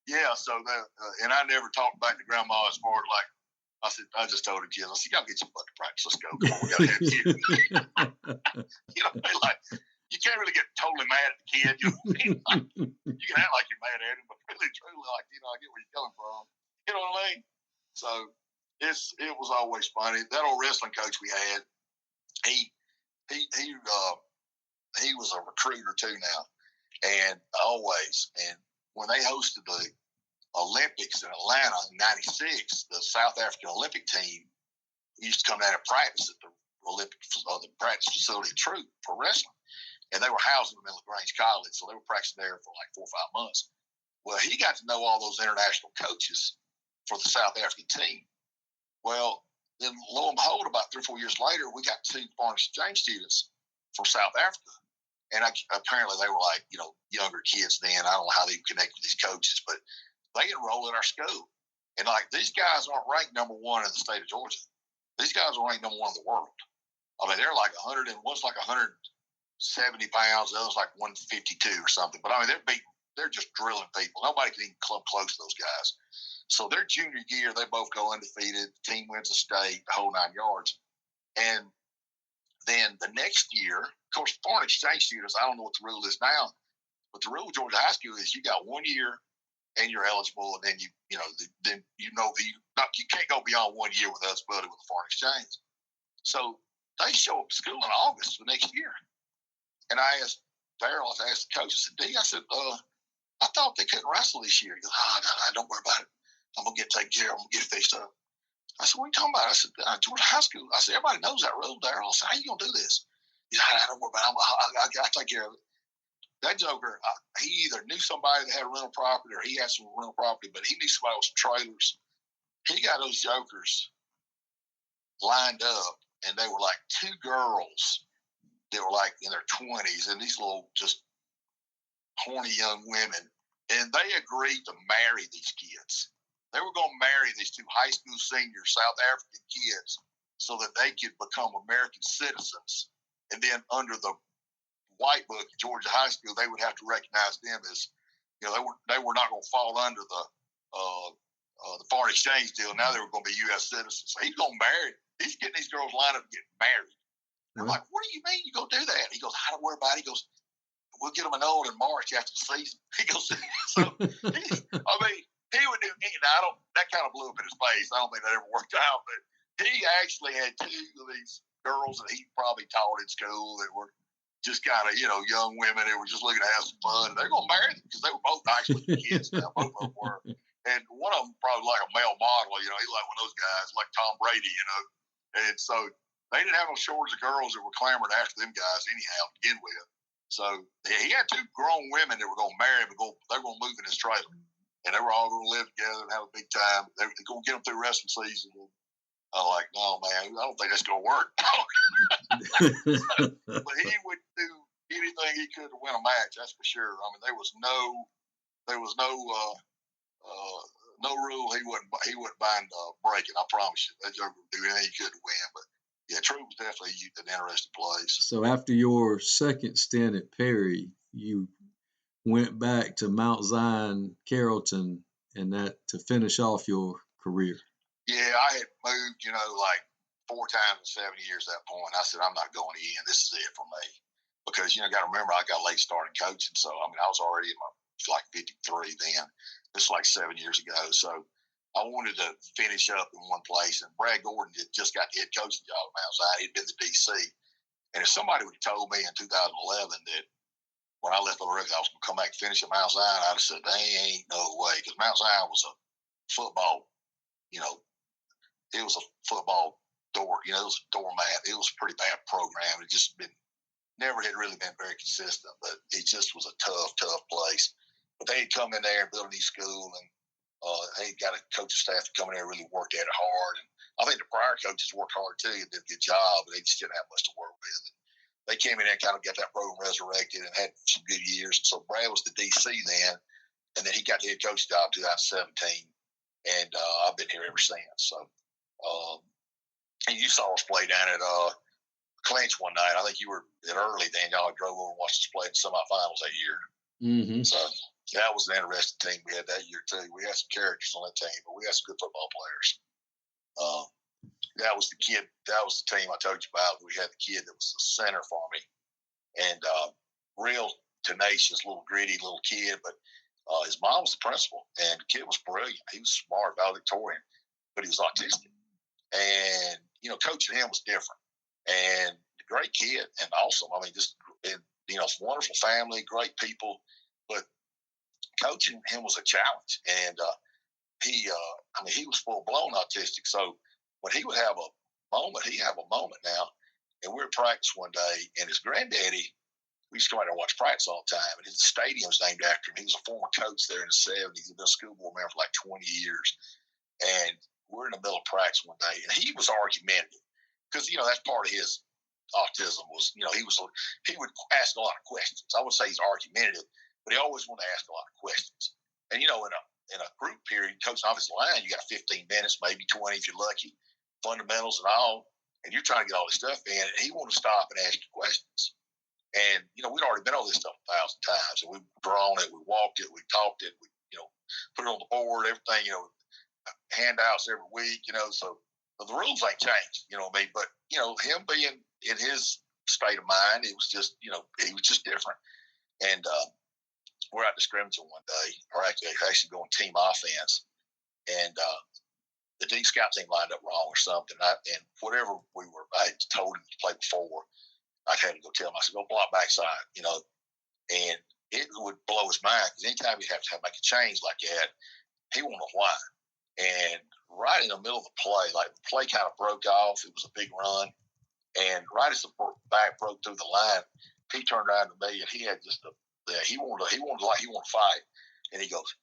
Yeah, so and I never talked back to Grandma as far as like, I just told the kids, I said, y'all get your butt to practice. Let's go. Come on, we got to have kids. You know, like, you can't really get totally mad at the kid. You know what I mean? Like, you can act like you're mad at him, but really, truly, like, you know, I get where you're coming from. You know what I mean? So it was always funny. That old wrestling coach we had, he was a recruiter too now, and when they hosted the Olympics in Atlanta in '96, the South African Olympic team used to come down and practice at the practice facility at Troop for wrestling. And they were housing them in LaGrange College, so they were practicing there for like 4 or 5 months. Well, he got to know all those international coaches for the South African team. Well, then lo and behold, about 3 or 4 years later, we got 2 foreign exchange students from South Africa. And apparently they were like, you know, younger kids then. I don't know how they connect with these coaches, but they enrolled in our school. And like, these guys aren't ranked number 1 in the state of Georgia. These guys are ranked number 1 in the world. I mean, they're like 100, and one's like 170 pounds, the other's like 152 or something. But I mean, they're just drilling people. Nobody can even come close to those guys. So their junior year, they both go undefeated. The team wins the state, the whole 9 yards. And then the next year, of course, foreign exchange students, I don't know what the rule is now, but the rule of Georgia High School is you got 1 year and you're eligible, and then you can't go beyond 1 year with eligibility with a foreign exchange. So they show up to school in August for next year. And I asked Daryl, I asked the coach, I said, D, I said, I thought they couldn't wrestle this year. He goes, no, don't worry about it. I'm going to get taken care of. I'm going to get it fixed up. I said, what are you talking about? I said, Georgia High School. I said, everybody knows that rule, Daryl. I said, how you going to do this? He said, don't worry about it. I'll take care of it. That joker, he either knew somebody that had a rental property or he had some rental property, but he knew somebody with some trailers. He got those jokers lined up, and they were like two girls that were like in their 20s, and these little just horny young women, and they agreed to marry these kids. They were going to marry these two high school senior South African kids so that they could become American citizens. And then under the white book at Georgia High School, they would have to recognize them as, they were not going to fall under the foreign exchange deal. Now they were going to be U.S. citizens. So he's going to marry. He's getting these girls lined up to get married. And I'm like, what do you mean you going to do that? He goes, I don't worry about it. He goes, we'll get them annulled in March after the season. He goes, he would do, that kind of blew up in his face. I don't think that ever worked out, but he actually had two of these girls that he probably taught in school that were just kind of, young women that were just looking to have some fun. And they're going to marry them because they were both actually kids now. Both of them were. And one of them probably like a male model, he's like one of those guys, like Tom Brady, And so they didn't have no shortage of girls that were clamoring after them guys anyhow to begin with. So he had two grown women that were going to marry him, but they were going to move in his trailer. And they were all going to live together and have a big time. They were going to get them through wrestling season. And I'm like, no, man, I don't think that's going to work. But he would do anything he could to win a match. That's for sure. I mean, there was no rule he wouldn't mind breaking. I promise you, that joker would do anything he could to win. But yeah, True was definitely an interesting place. So after your second stint at Perry, you went back to Mount Zion, Carrollton, and that to finish off your career. Yeah, I had moved, like 4 times in 7 years at that point. I said, I'm not going again. This is it for me. Because, got to remember, I got late starting coaching. So, I was already in my, 53 then. This was like 7 years ago. So, I wanted to finish up in one place. And Brad Gordon had just got the head coaching job at Mount Zion. He'd been the DC. And if somebody would have told me in 2011 that when I left the Rookie, I was going to come back and finish at Mount Zion, I'd have said, they ain't no way. Because Mount Zion was a football, it was a football door, it was a doormat. It was a pretty bad program. It just never had really been very consistent, but it just was a tough place. But they had come in there and built a new school, and they got a coaching staff to come in there and really worked at it hard. And I think the prior coaches worked hard too and did a good job, but they just didn't have much to work with. And they came in there and kind of got that program resurrected and had some good years. So Brad was the DC then, and then he got the head coach job in 2017, and I've been here ever since. So, and you saw us play down at Clinch one night. I think you were at early then. Y'all drove over and watched us play in the semifinals that year. Mm-hmm. So that was an interesting team we had that year too. We had some characters on that team, but we had some good football players. That was the kid. That was the team I told you about. We had the kid that was the center for me, and real tenacious, little gritty little kid. But his mom was the principal, and the kid was brilliant. He was smart, valedictorian, but he was autistic. And coaching him was different. And a great kid and awesome. Wonderful family, great people. But coaching him was a challenge, and he was full blown autistic. So when he would have a moment, he'd have a moment now. And we were at practice one day, and his granddaddy, we used to come out there and watch practice all the time. And his stadium's named after him. He was a former coach there in the 70s. He'd been a school board member for like 20 years. And we're in the middle of practice one day, and he was argumentative because, that's part of his autism was, he would ask a lot of questions. I would say he's argumentative, but he always wanted to ask a lot of questions. And, in a group period, coaching offensive line, you got 15 minutes, maybe 20 if you're lucky, fundamentals and all, and you're trying to get all this stuff in, and he wanted to stop and ask you questions. And, we'd already been over this stuff 1,000 times, and we've drawn it, we walked it, we talked it, we, put it on the board, everything, handouts every week, so the rules ain't changed, but, him being in his state of mind, it was just, he was just different. And we're out to scrimmage one day, or actually going team offense, and the D scout team lined up wrong or something. And whatever I had told him to play before, I had to go tell him. I said, go block backside, and it would blow his mind because anytime you have to make a change like that, he won't know why. And right in the middle of the play, like the play kind of broke off. It was a big run. And right as the back broke through the line, he turned around to me and he had just he wanted to fight. And he goes,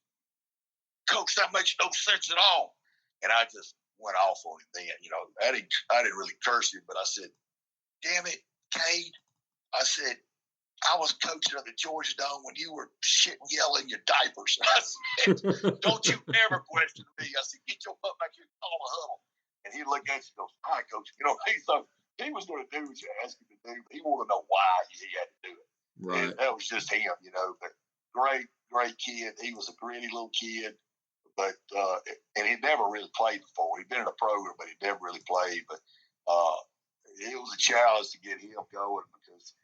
Coach, that makes no sense at all. And I just went off on him then. I didn't really curse him, but I said, damn it, Cade. I said, I was coaching at the Georgia Dome when you were shit and yelling your diapers. I said, don't you ever question me. I said, get your butt back here and call a huddle. And he looked at me and goes, all right, Coach. He was going to do what you asked him to do, but he wanted to know why he had to do it. Right. And that was just him, But great kid. He was a gritty little kid, but and he'd never really played before. He'd been in a program, but he'd never really played. But it was a challenge to get him going because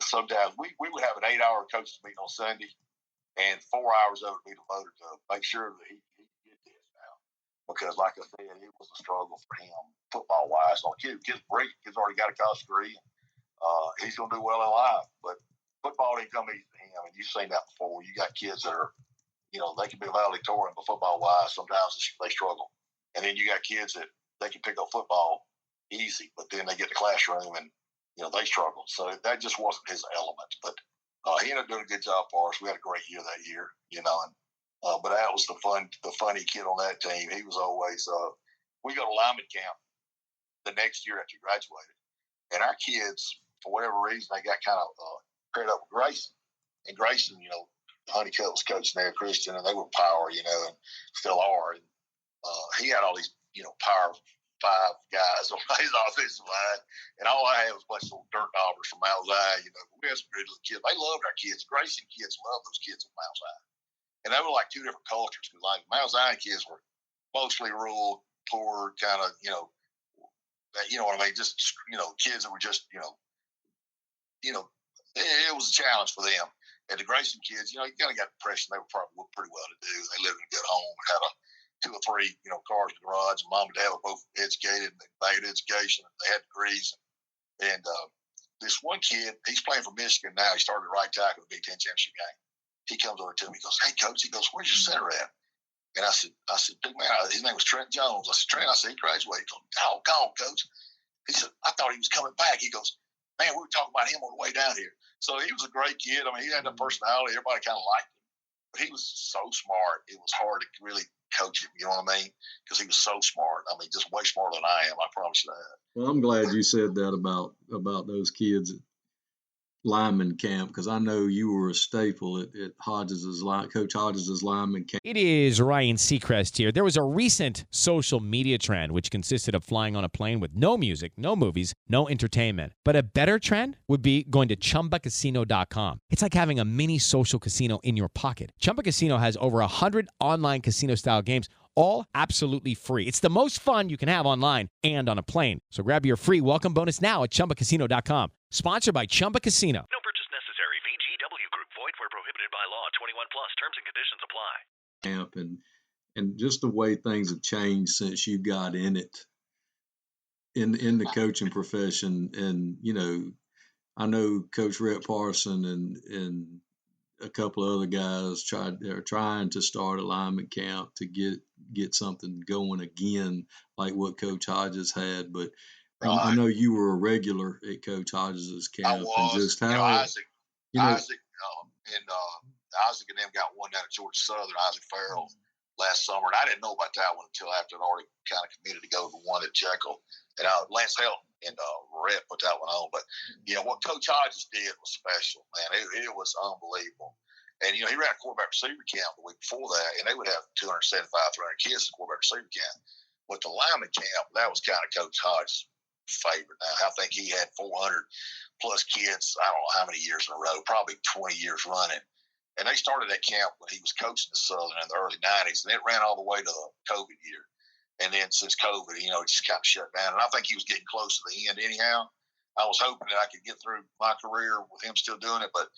sometimes we would have an 8-hour coaches meeting on Sunday, and 4 hours of it would be devoted to make sure that he could get this now. Because, like I said, it was a struggle for him football-wise. Kid's already got a college degree. He's going to do well in life, but football didn't come easy to him. And you've seen that before. You got kids that are, they can be valedictorian, but football-wise, sometimes they struggle. And then you got kids that they can pick up football easy, but then they get to the classroom and, they struggle. So that just wasn't his element. But he ended up doing a good job for us. We had a great year that year, but that was the funny kid on that team. He was always we go to lineman camp the next year after he graduated. And our kids, for whatever reason, they got kind of paired up with Grayson. And Grayson, Honeycutt was coaching there, Christian, and they were power, and still are. And he had all these, power 5 guys on his offensive line, and all I had was a bunch of little dirt daubers from Mount Zion. We had some good little kids. They loved our kids. Grayson kids loved those kids at Mount Zion. And they were like two different cultures. Like Mount Zion kids were mostly rural, poor, kind of, you know what I mean? Just, kids that were just, it was a challenge for them. And the Grayson kids, you kind of got the impression they were probably pretty well to do. They lived in a good home and had 2 or 3, cars in the garage. And mom and dad were both educated and they valued education and they had degrees. And this one kid, he's playing for Michigan now. He started right tackle in the Big Ten championship game. He comes over to me. He goes, "Hey, Coach." He goes, "Where's your center at?" And I said, "Dude, man, his name was Trent Jones." I said, "Trent," he graduated. He goes, "Oh, gone, Coach." He said, "I thought he was coming back." He goes, "Man, we were talking about him on the way down here." So he was a great kid. I mean, he had a personality. Everybody kind of liked him. But he was so smart. It was hard to really coach him, you know what I mean? Because he was so smart. I mean, just way smarter than I am. I promise you that. Well, I'm glad you said that about those kids at lineman camp, because I know you were a staple at Coach Hodges' lineman camp. It is Ryan Seacrest here. There was a recent social media trend which consisted of flying on a plane with no music, no movies, no entertainment. But a better trend would be going to ChumbaCasino.com. It's like having a mini social casino in your pocket. Chumba Casino has over 100 online casino-style games, all absolutely free. It's the most fun you can have online and on a plane. So grab your free welcome bonus now at ChumbaCasino.com. Sponsored by Chumba Casino. No purchase necessary. VGW Group. Void where prohibited by law. 21 plus. Terms and conditions apply. Camp and just the way things have changed since you got in it, in the coaching profession. And, I know Coach Rhett Parson and a couple of other guys are trying to start a lineman camp to get something going again, like what Coach Hodges had. But I know you were a regular at Coach Hodges' camp. I was. And just how Isaac and them got one down at Georgia Southern, Isaac Farrell, last summer. And I didn't know about that one until after I'd already kind of committed to go to the one at Jekyll. And Lance Helton and Rhett put that one on. But, what Coach Hodges did was special, man. It was unbelievable. And, he ran a quarterback receiver camp the week before that, and they would have 275, 300 kids at quarterback receiver camp. But the lineman camp, that was kind of Coach Hodges' favorite. Now, I think he had 400-plus kids, I don't know how many years in a row, probably 20 years running. And they started that camp when he was coaching the Southern in the early 90s, and it ran all the way to the COVID year. And then since COVID, it just kind of shut down. And I think he was getting close to the end anyhow. I was hoping that I could get through my career with him still doing it, but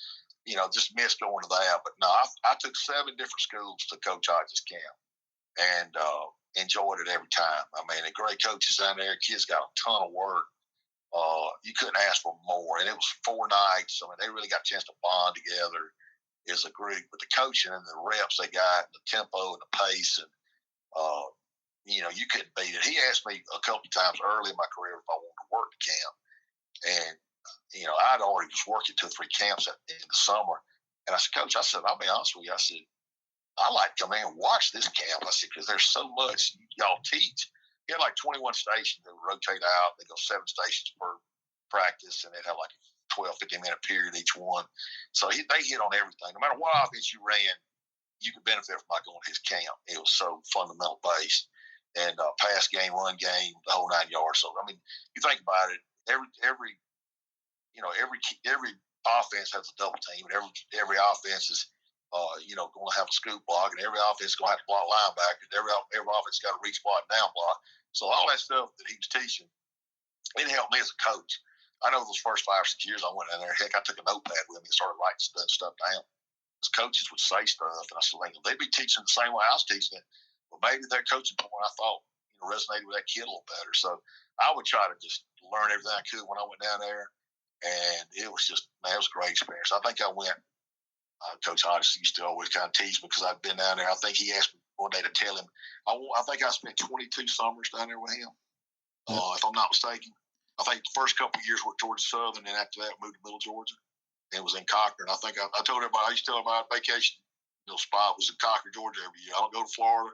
just missed going to that. But no, I took 7 different schools to Coach Hodges camp, and enjoyed it every time. I mean, the great coaches down there, kids got a ton of work. You couldn't ask for more. And it was 4 nights. I mean, they really got a chance to bond together as a group. But the coaching and the reps they got, and the tempo and the pace, and you couldn't beat it. He asked me a couple of times early in my career if I wanted to work the camp. And, I'd already was working 2 or 3 camps in the summer. And I said, Coach, I'll be honest with you. I said, I like to come in and watch this camp. I said, because there's so much y'all teach. You had like 21 stations that would rotate out. They go 7 stations per practice, and they'd have like a 12, 15-minute period each one. So they hit on everything. No matter what offense you ran, you could benefit from going to his camp. It was so fundamental based. And pass game, run game, the whole 9 yards. So, I mean, you think about it, every offense has a double team, and every offense is going to have a scoop block, and every offense is going to have to block linebackers. Every offense got to reach block, down block. So all that stuff that he was teaching, it helped me as a coach. I know those first 5 or 6 years I went in there, heck, I took a notepad with me and started writing stuff down. Because coaches would say stuff, and I said, they'd be teaching the same way I was teaching it, but maybe their coaching point I thought resonated with that kid a little better. So I would try to just learn everything I could when I went down there, and it was just, it was a great experience. I think I went. Coach Hodges used to always kind of tease me because I'd been down there. I think he asked me one day to tell him. I think I spent 22 summers down there with him, if I'm not mistaken. I think the first couple of years worked Georgia Southern, and after that moved to Middle Georgia, and was in Cochran. I think I told everybody, I used to tell everybody vacation spot was in Cochran, Georgia every year. I don't go to Florida.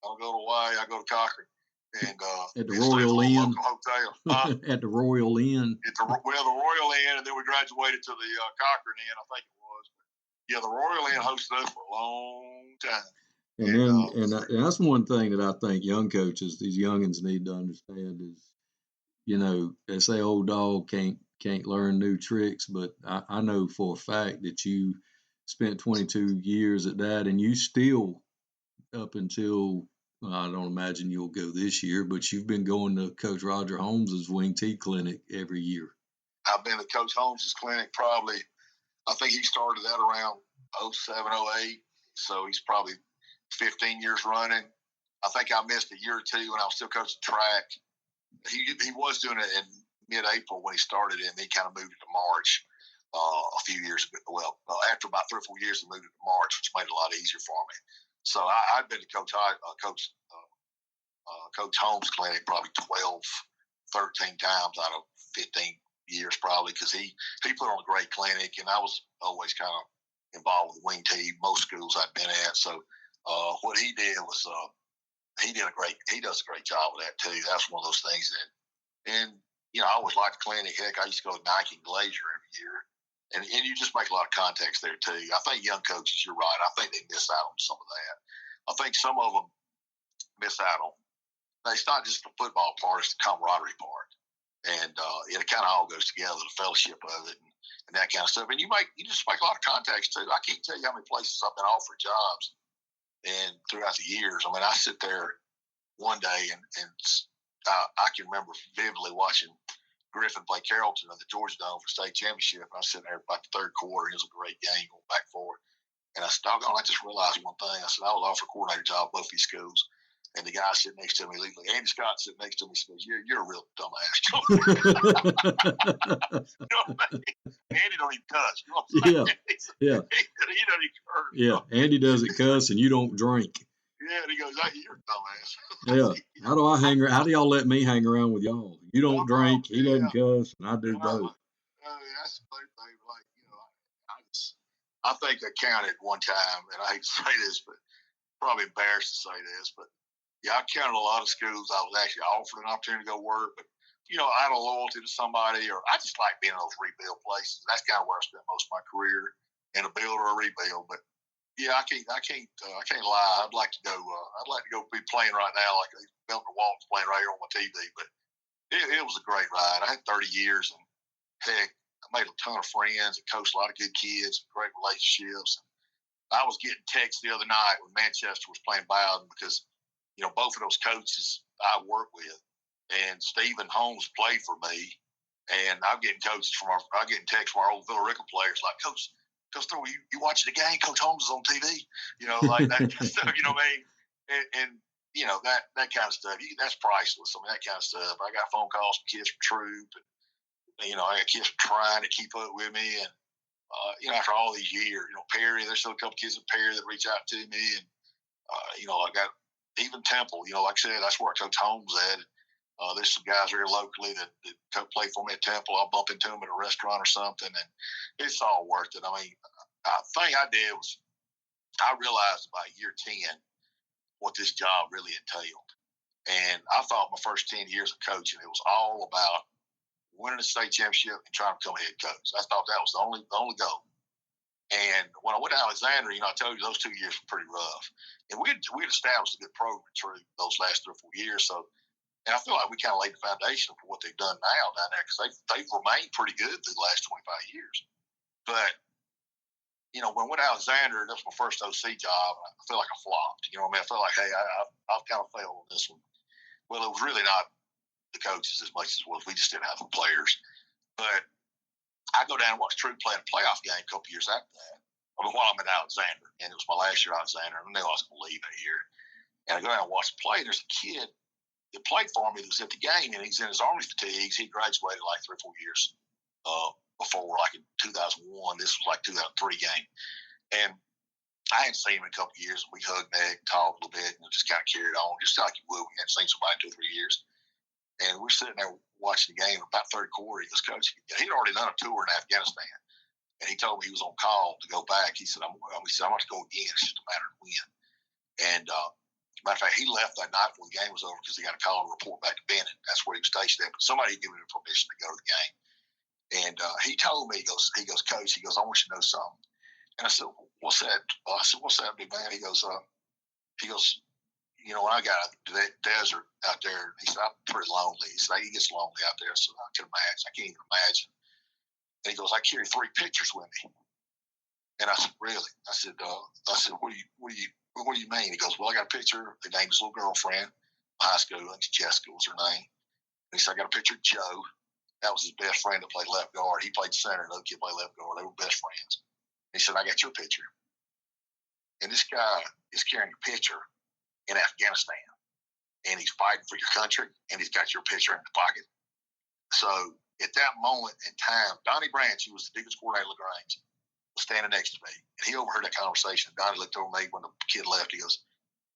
I don't go to Hawaii. I go to Cochran. And at the Royal Inn. Hotel. At the Royal Inn. The Royal Inn, and then we graduated to the Cochran Inn, I think it was. Yeah, the Royal Inn hosted us for a long time. And that's one thing that I think young coaches, these youngins, need to understand is, they say old dog can't learn new tricks, but I know for a fact that you spent 22 years at that, and you still, up until, I don't imagine you'll go this year, but you've been going to Coach Roger Holmes's Wing T clinic every year. I've been to Coach Holmes's clinic probably, I think he started that around 07, 08. So he's probably 15 years running. I think I missed a year or 2 when I was still coaching track. He was doing it in mid-April when he started it, and he kind of moved it to March a few years ago. Well, after about 3 or 4 years, he moved it to March, which made it a lot easier for me. So I've been to Coach Holmes' clinic probably 12, 13 times out of 15 years probably, because he put on a great clinic, and I was always kind of involved with Wing T, most schools I'd been at. So what he did was he does a great job with that too. That's one of those things that, I always liked the clinic. Heck, I used to go to Nike and Glacier every year. And you just make a lot of contacts there too. I think young coaches, you're right. I think they miss out on some of that. I think some of them miss out on. It's not just the football part; it's the camaraderie part, and it kind of all goes together. The fellowship of it and that kind of stuff. And you just make a lot of contacts too. I can't tell you how many places I've been offered jobs, and throughout the years, I mean, I sit there one day and I can remember vividly watching Griffin play Carrollton in the Georgia Dome for state championship. And I was sitting there about the 3rd quarter. It was a great game going back and forth. And I said, doggone, I just realized one thing. I said, I was offered a coordinator job at both these schools. And the guy sitting next to me, Andy Scott sitting next to me, says, you're a real dumbass. You know what I mean? Andy don't even cuss. You know what I'm saying? Yeah. He doesn't even curse. Yeah. Andy doesn't cuss, and you don't drink. Yeah, and he goes, hey, you're a dumbass. Yeah. How do y'all let me hang around with y'all? You don't drink, he doesn't cuss, and I do both. That's the thing. I think I counted one time, and I hate to say this, but probably embarrassed to say this, but yeah, I counted a lot of schools I was actually offered an opportunity to go work, but out of loyalty to somebody, or I just like being in those rebuild places. That's kind of where I spent most of my career, in a build or a rebuild. But yeah, I can't lie. I'd like to go be playing right now, like Belton Walton's playing right here on my TV. But it was a great ride. I had 30 years, and heck, I made a ton of friends and coached a lot of good kids, great relationships. I was getting texts the other night when Manchester was playing Bowden because, both of those coaches I work with, and Stephen Holmes played for me, and I'm getting texts from our old Villa Rica players like, Coach, Coach Thrower, you watching the game? Coach Holmes is on TV. You know, like that kind of stuff. You know what I mean? And you know, that kind of stuff. That's priceless. I mean, that kind of stuff. I got phone calls from kids from Troop. And, you know, I got kids trying to keep up with me. And, you know, after all these years, you know, Perry, there's still a couple kids in Perry that reach out to me. And, you know, I got even Temple, you know, like I said, that's where Coach Holmes at. There's some guys here locally that play for me at Temple. I'll bump into them at a restaurant or something, and it's all worth it. I mean, the thing I did was I realized about year 10 what this job really entailed. And I thought my first 10 years of coaching, it was all about winning a state championship and trying to become a head coach. I thought that was the only goal. And when I went to Alexander, you know, I told you those 2 years were pretty rough. And we'd established a good program through those last 3 or 4 years. So, and I feel like we kind of laid the foundation for what they've done now down there, because they've remained pretty good through the last 25 years. But, you know, when I went to Alexander, that was my first OC job. I feel like I flopped. You know what I mean? I felt like, hey, I've kind of failed on this one. Well, it was really not the coaches as much as it was. We just didn't have the players. But I go down and watch True play in a playoff game a couple years after that. I mean, while I'm at Alexander, and it was my last year at Alexander, and I knew I was going to leave that year. And I go down and watch the play, and there's a kid that played for me that was at the game, and he's in his Army fatigues. He graduated like 3 or 4 years before, like in 2001. This was like 2003 game. And I hadn't seen him in a couple of years. We hugged neck, talked a little bit, and just kind of carried on, just like you would when you hadn't seen somebody in 2 or 3 years. And we're sitting there watching the game. About third quarter, he goes, Coach, he'd already done a tour in Afghanistan. And he told me he was on call to go back. He said, I'm going to go again. It's just a matter of when. And matter of fact, he left that night before the game was over because he got a call to report back to Bennett. That's where he was stationed at. But somebody had given him permission to go to the game. And he told me, he goes, Coach, he goes, I want you to know something. And I said, what's that? I said, what's that, big man? He goes, you know, when I got out to that desert out there, he said, I'm pretty lonely. He said, he gets lonely out there. So I can imagine. I can't even imagine. And he goes, I carry 3 pictures with me. And I said, really? I said, what do you mean? He goes, well, I got a picture. They named his little girlfriend, high school. I think Jessica was her name. And he said, I got a picture of Joe. That was his best friend that played left guard. He played center. Another kid played left guard. They were best friends. And he said, I got your picture. And this guy is carrying a picture in Afghanistan. And he's fighting for your country. And he's got your picture in his pocket. So at that moment in time, Donnie Branch, who was the biggest coordinator at LaGrange, was standing next to me. And he overheard that conversation. Donnie looked over me when the kid left. He goes,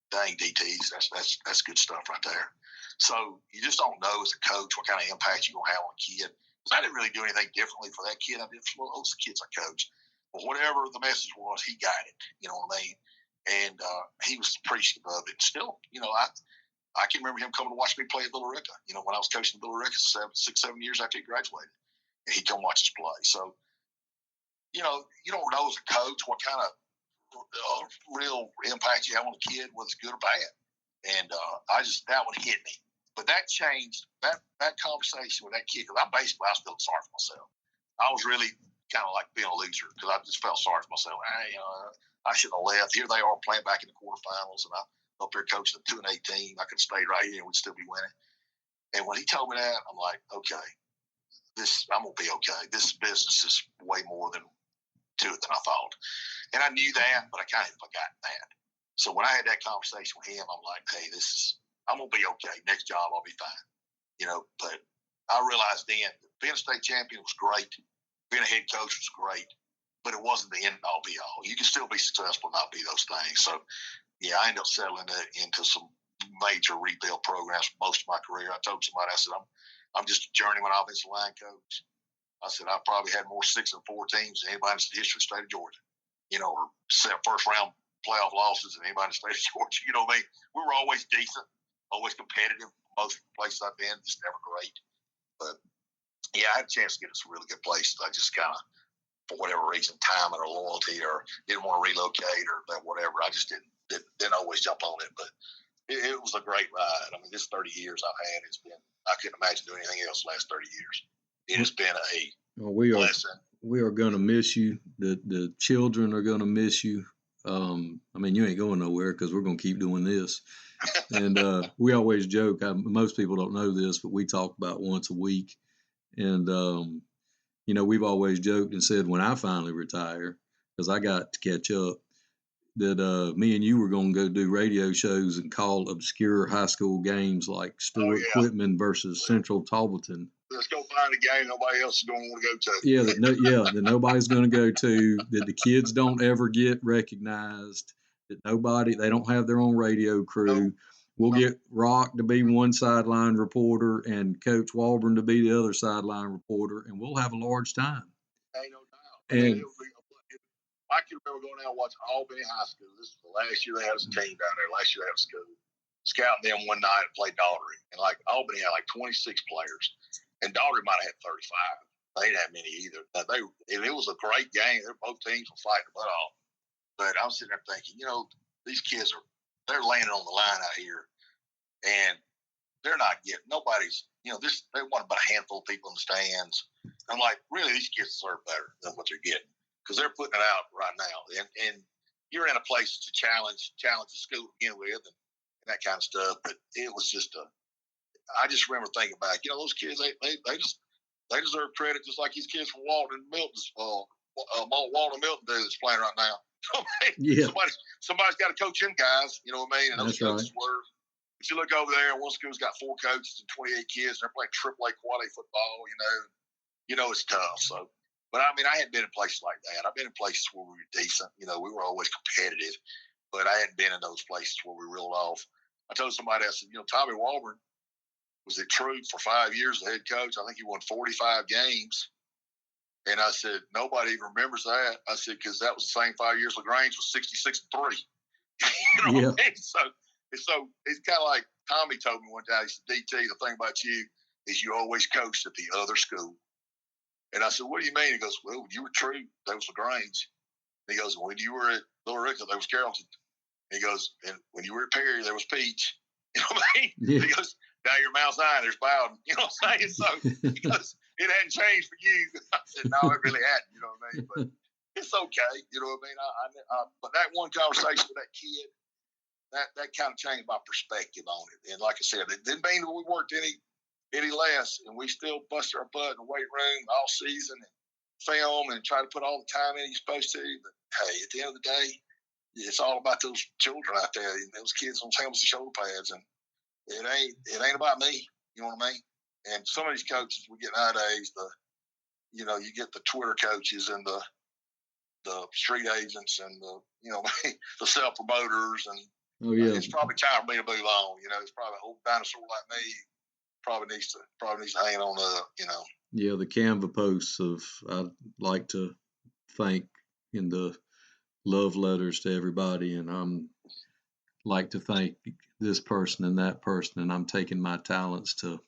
dang, DTs, that's good stuff right there. So you just don't know as a coach what kind of impact you're going to have on a kid. Because I didn't really do anything differently for that kid. I did for those kids I coached. But whatever the message was, he got it. You know what I mean? And he was appreciative of it. Still, you know, I can remember him coming to watch me play at Little Rica. You know, when I was coaching Little Rica 6, 7 years after he graduated. And he'd come watch us play. So, you know, you don't know as a coach what kind of real impact you have on a kid, whether it's good or bad. And that one hit me. But that changed, that conversation with that kid, because I was feeling sorry for myself. I was really kind of like being a loser because I just felt sorry for myself. I should have left. Here they are playing back in the quarterfinals, and I'm up here coaching a 2-18. I could stay right here and we'd still be winning. And when he told me that, I'm like, okay, I'm going to be okay. This business is way more to it than I thought. And I knew that, but I kind of forgot that. So when I had that conversation with him, I'm like, hey, I'm going to be okay. Next job, I'll be fine. You know, but I realized then that being a state champion was great. Being a head coach was great, but it wasn't the end all be all. You can still be successful and not be those things. So, yeah, I ended up settling into some major rebuild programs for most of my career. I told somebody, I said, I'm just a journeyman offensive line coach. I said, I probably had more 6-4 teams than anybody in the history of the state of Georgia, you know, or first round playoff losses than anybody in the state of Georgia. You know what I mean? We were always decent, always competitive. Most places I've been, just never great. But, yeah, I had a chance to get to some really good places. I just kind of, for whatever reason, timing or loyalty or didn't want to relocate or whatever, I just didn't always jump on it. But it was a great ride. I mean, this 30 years I've had, I couldn't imagine doing anything else the last 30 years. It has been a blessing. We are going to miss you. The children are going to miss you. I mean, you ain't going nowhere because we're going to keep doing this. And we always joke. Most people don't know this, but we talk about once a week. And, you know, we've always joked and said when I finally retire, because I got to catch up, that me and you were going to go do radio shows and call obscure high school games like Stuart Quitman versus Central Talbotton. Let's go find a game nobody else is going to want to go to. Yeah, that nobody's going to go to, that the kids don't ever get recognized, that they don't have their own radio crew. We'll get Rock to be one sideline reporter and Coach Walburn to be the other sideline reporter, and we'll have a large time. Ain't no doubt. And I can remember going down and watching Albany High School. This was the last year they had a team down there. Last year they had a school. Scouting them one night and played Daughtry. And like Albany had like 26 players. And Daughtry might have had 35. They didn't have many either. It was a great game. Both teams were fighting their butt off. But I'm sitting there thinking, these kids they're landing on the line out here. And they're not getting, nobody's, they want about a handful of people in the stands. I'm like, really, these kids deserve better than what they're getting. Because they're putting it out right now. And you're in a place to challenge the school to begin with and that kind of stuff. But it was just I just remember thinking back, those kids, they deserve credit just like these kids from Walton Milton do that's playing right now. Yeah. Somebody's got to coach them guys, you know what I mean? And those That's coaches were. But you look over there, and one school's got 4 coaches and 28 kids, and they're playing AAA quality football. It's tough. So, but I mean, I hadn't been in places like that. I've been in places where we were decent. We were always competitive, but I hadn't been in those places where we reeled off. I told somebody, I said, Tommy Walburn was at Troop for 5 years as head coach. I think he won 45 games. And I said, nobody even remembers that. I said, because that was the same 5 years LaGrange was 66-3. Yeah. What I mean? So it's kind of like Tommy told me one day, he said, DT, the thing about you is you always coached at the other school. And I said, what do you mean? He goes, well, when you were Troop, that was LaGrange. And he goes, when you were at Little Rica, that was Carrollton. And he goes, and when you were at Perry, there was Peach. You know what I mean? Yeah. He goes, now you're Mount Zion, there's Bowden. You know what I'm saying? So he goes, it hadn't changed for you. I said, no, it really hadn't. You know what I mean? But it's okay. You know what I mean? But that one conversation with that kid, that kind of changed my perspective on it. And like I said, it didn't mean that we worked any less, and we still busted our butt in the weight room all season and film and try to put all the time in you're supposed to. But hey, at the end of the day, it's all about those children out there, those kids on helmets and shoulder pads, and it ain't about me. You know what I mean? And some of these coaches we get nowadays, you get the Twitter coaches and the street agents and the self promoters, and it's probably time for me to move on. It's probably an old dinosaur like me probably needs to hang on up. Yeah, the Canva posts I'd like to thank in the love letters to everybody, and I'm like to thank this person and that person, and I'm taking my talents to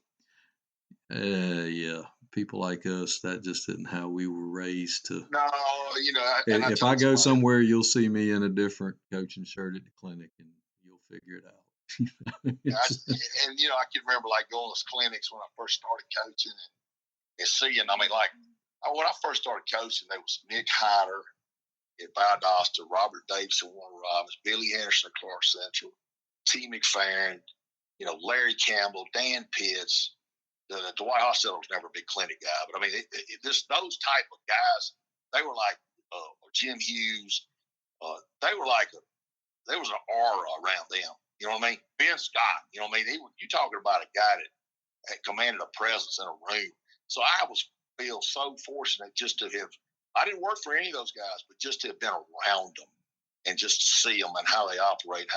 people like us. That just isn't how we were raised to. No, if I go somewhere, you'll see me in a different coaching shirt at the clinic, and you'll figure it out. I can remember like going to clinics when I first started coaching and seeing. I mean, like when I first started coaching, there was Nick Hyder at Valdosta, Robert Davis at Warner Robins, Billy Henderson at Clark Central, T. McFerrin, Larry Campbell, Dan Pitts. Dwight Hostetler was never a big clinic guy, but I mean, those type of guys, they were like Jim Hughes. There was an aura around them. You know what I mean? Ben Scott. You know what I mean? You talking about a guy that had commanded a presence in a room. So I feel so fortunate just to have. I didn't work for any of those guys, but just to have been around them and just to see them and how they operate,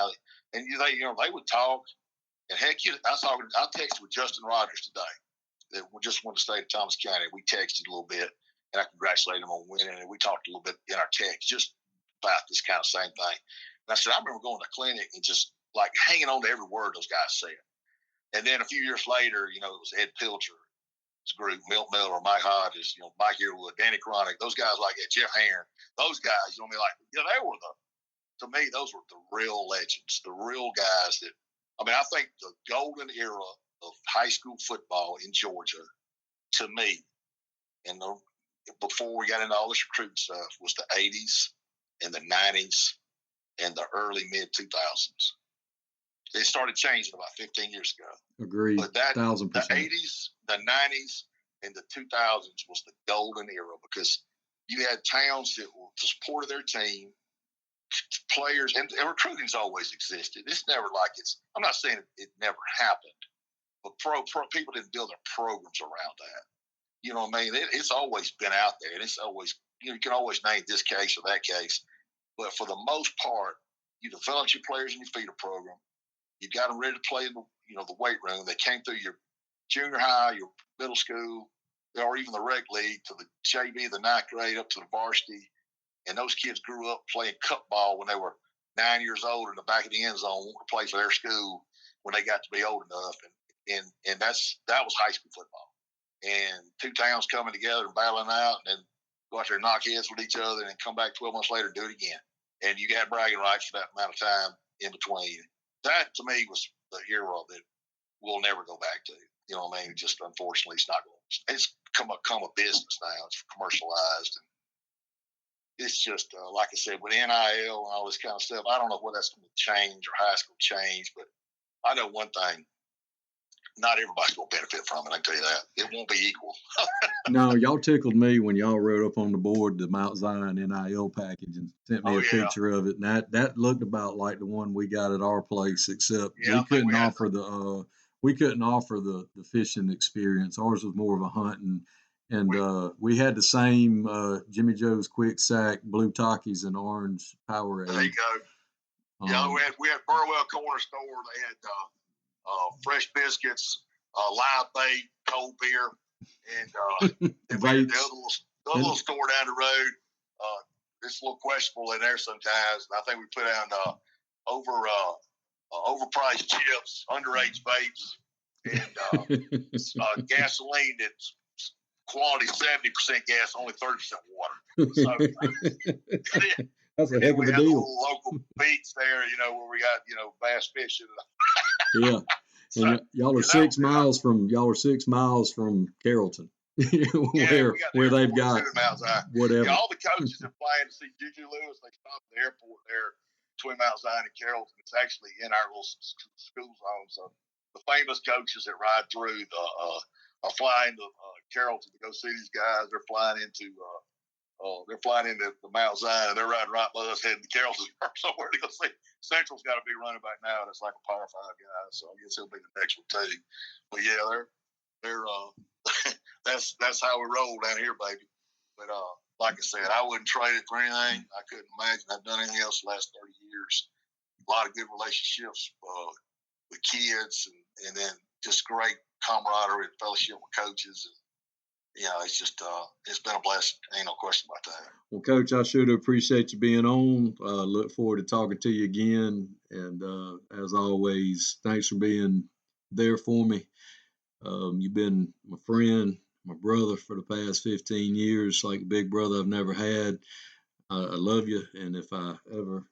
they would talk. And heck, I texted with Justin Rogers today. That we just won the state of Thomas County. We texted a little bit, and I congratulated him on winning. And we talked a little bit in our text just about this kind of same thing. And I said, I remember going to the clinic and just like hanging on to every word those guys said. And then a few years later, it was Ed Pilcher, his group, Milt Miller, Mike Hodges, Mike Earwood, Danny Chronic, those guys like that, Jeff Heron, those guys, they were to me, those were the real legends, the real guys that, I think the golden era of high school football in Georgia, to me, and before we got into all this recruiting stuff, was the 80s and the 90s and the early mid-2000s. It started changing about 15 years ago. Agreed. But that 1,000%. the 80s, the 90s, and the 2000s was the golden era because you had towns that supported their team, players, and recruiting's always existed. It's never like I'm not saying it never happened, but pro people didn't build their programs around that. You know what I mean? It's always been out there, and it's always, you can always name this case or that case. But for the most part, you developed your players in your feeder program. You got them ready to play in the weight room. They came through your junior high, your middle school, or even the rec league to the JV, the ninth grade, up to the varsity. And those kids grew up playing cup ball when they were 9 years old in the back of the end zone, wanting to play for their school when they got to be old enough. And that was high school football. And two towns coming together and battling out, and then go out there and knock heads with each other, and then come back 12 months later and do it again. And you got bragging rights for that amount of time in between. That, to me, was the hero that we'll never go back to. You know what I mean? Just unfortunately, it's not going. It's become a business now. It's commercialized, and it's just like I said, with NIL and all this kind of stuff. I don't know what that's going to change or how it's going to change, but I know one thing: not everybody's going to benefit from it. I can tell you that it won't be equal. No, y'all tickled me when y'all wrote up on the board the Mount Zion NIL package and sent me a picture of it, and that looked about like the one we got at our place, except we couldn't offer the fishing experience. Ours was more of a hunting, and we had the same Jimmy Joe's Quick Sack, blue Takis, and orange Powerade. There you go. We had Burwell Corner Store. They had fresh biscuits, live bait, cold beer, and then we had the other little store down the road. It's a little questionable in there sometimes. And I think we put down overpriced chips, underage vapes, and gasoline that's quality 70% gas, only 30% water. So that's a heck of a deal. Little local beach there, where we got bass fishing. Yeah, and y'all are 6 miles from Carrollton, where they've got whatever. Yeah, all the coaches that flying to see Juju Lewis, they stop at the airport there between Mount Zion and Carrollton. It's actually in our little school zone. So the famous coaches that ride through are flying to Carrollton to go see these guys. They're flying into the Mount Zion. They're riding right by us heading to Carrollton or somewhere to go see. Central's got to be running back now. That's like a Power 5 guy, so I guess he'll be the next one too. But yeah, they're that's how we roll down here, baby. But like I said, I wouldn't trade it for anything. I couldn't imagine I've done anything else the last 30 years. A lot of good relationships with kids, and then just great camaraderie and fellowship with coaches. And, it's just it's been a blessing. Ain't no question about that. Well, Coach, I sure do appreciate you being on. Look forward to talking to you again. And as always, thanks for being there for me. You've been my friend, my brother for the past 15 years, like a big brother I've never had. I love you, and if I ever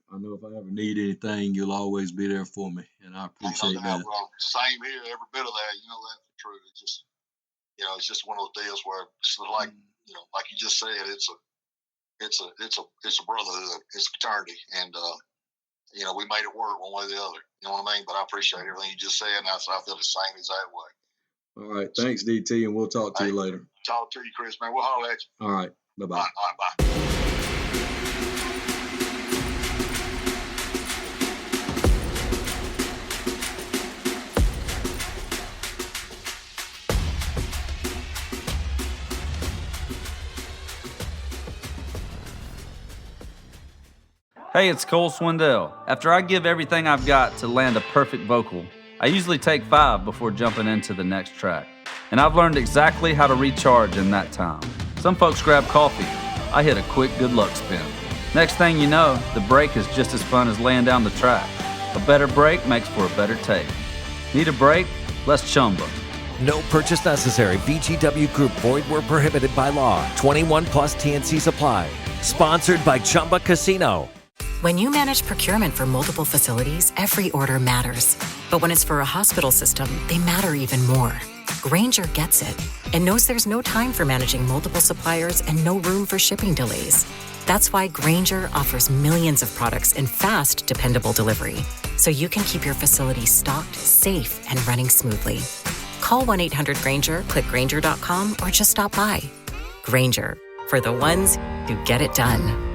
need anything, you'll always be there for me, and I appreciate that. Well, same here, every bit of that. That's the truth. It's just, it's just one of those deals where it's like, like you just said, it's a brotherhood, it's fraternity, and we made it work one way or the other. You know what I mean? But I appreciate everything you just said, and I feel the same exact way. All right, thanks, DT, and we'll talk to you later. Talk to you, Chris, man. We'll holler at you. All right, bye-bye. All right, bye. Hey, it's Cole Swindell. After I give everything I've got to land a perfect vocal, I usually take 5 before jumping into the next track. And I've learned exactly how to recharge in that time. Some folks grab coffee. I hit a quick good luck spin. Next thing you know, the break is just as fun as laying down the track. A better break makes for a better take. Need a break? Let's chumba. No purchase necessary. VGW Group. Void where prohibited by law. 21 plus TNC supply. Sponsored by Chumba Casino. When you manage procurement for multiple facilities, every order matters. But when it's for a hospital system, they matter even more. Grainger gets it and knows there's no time for managing multiple suppliers and no room for shipping delays. That's why Grainger offers millions of products in fast, dependable delivery, so you can keep your facility stocked, safe, and running smoothly. Call 1-800-GRAINGER, click Grainger.com, or just stop by. Grainger, for the ones to get it done.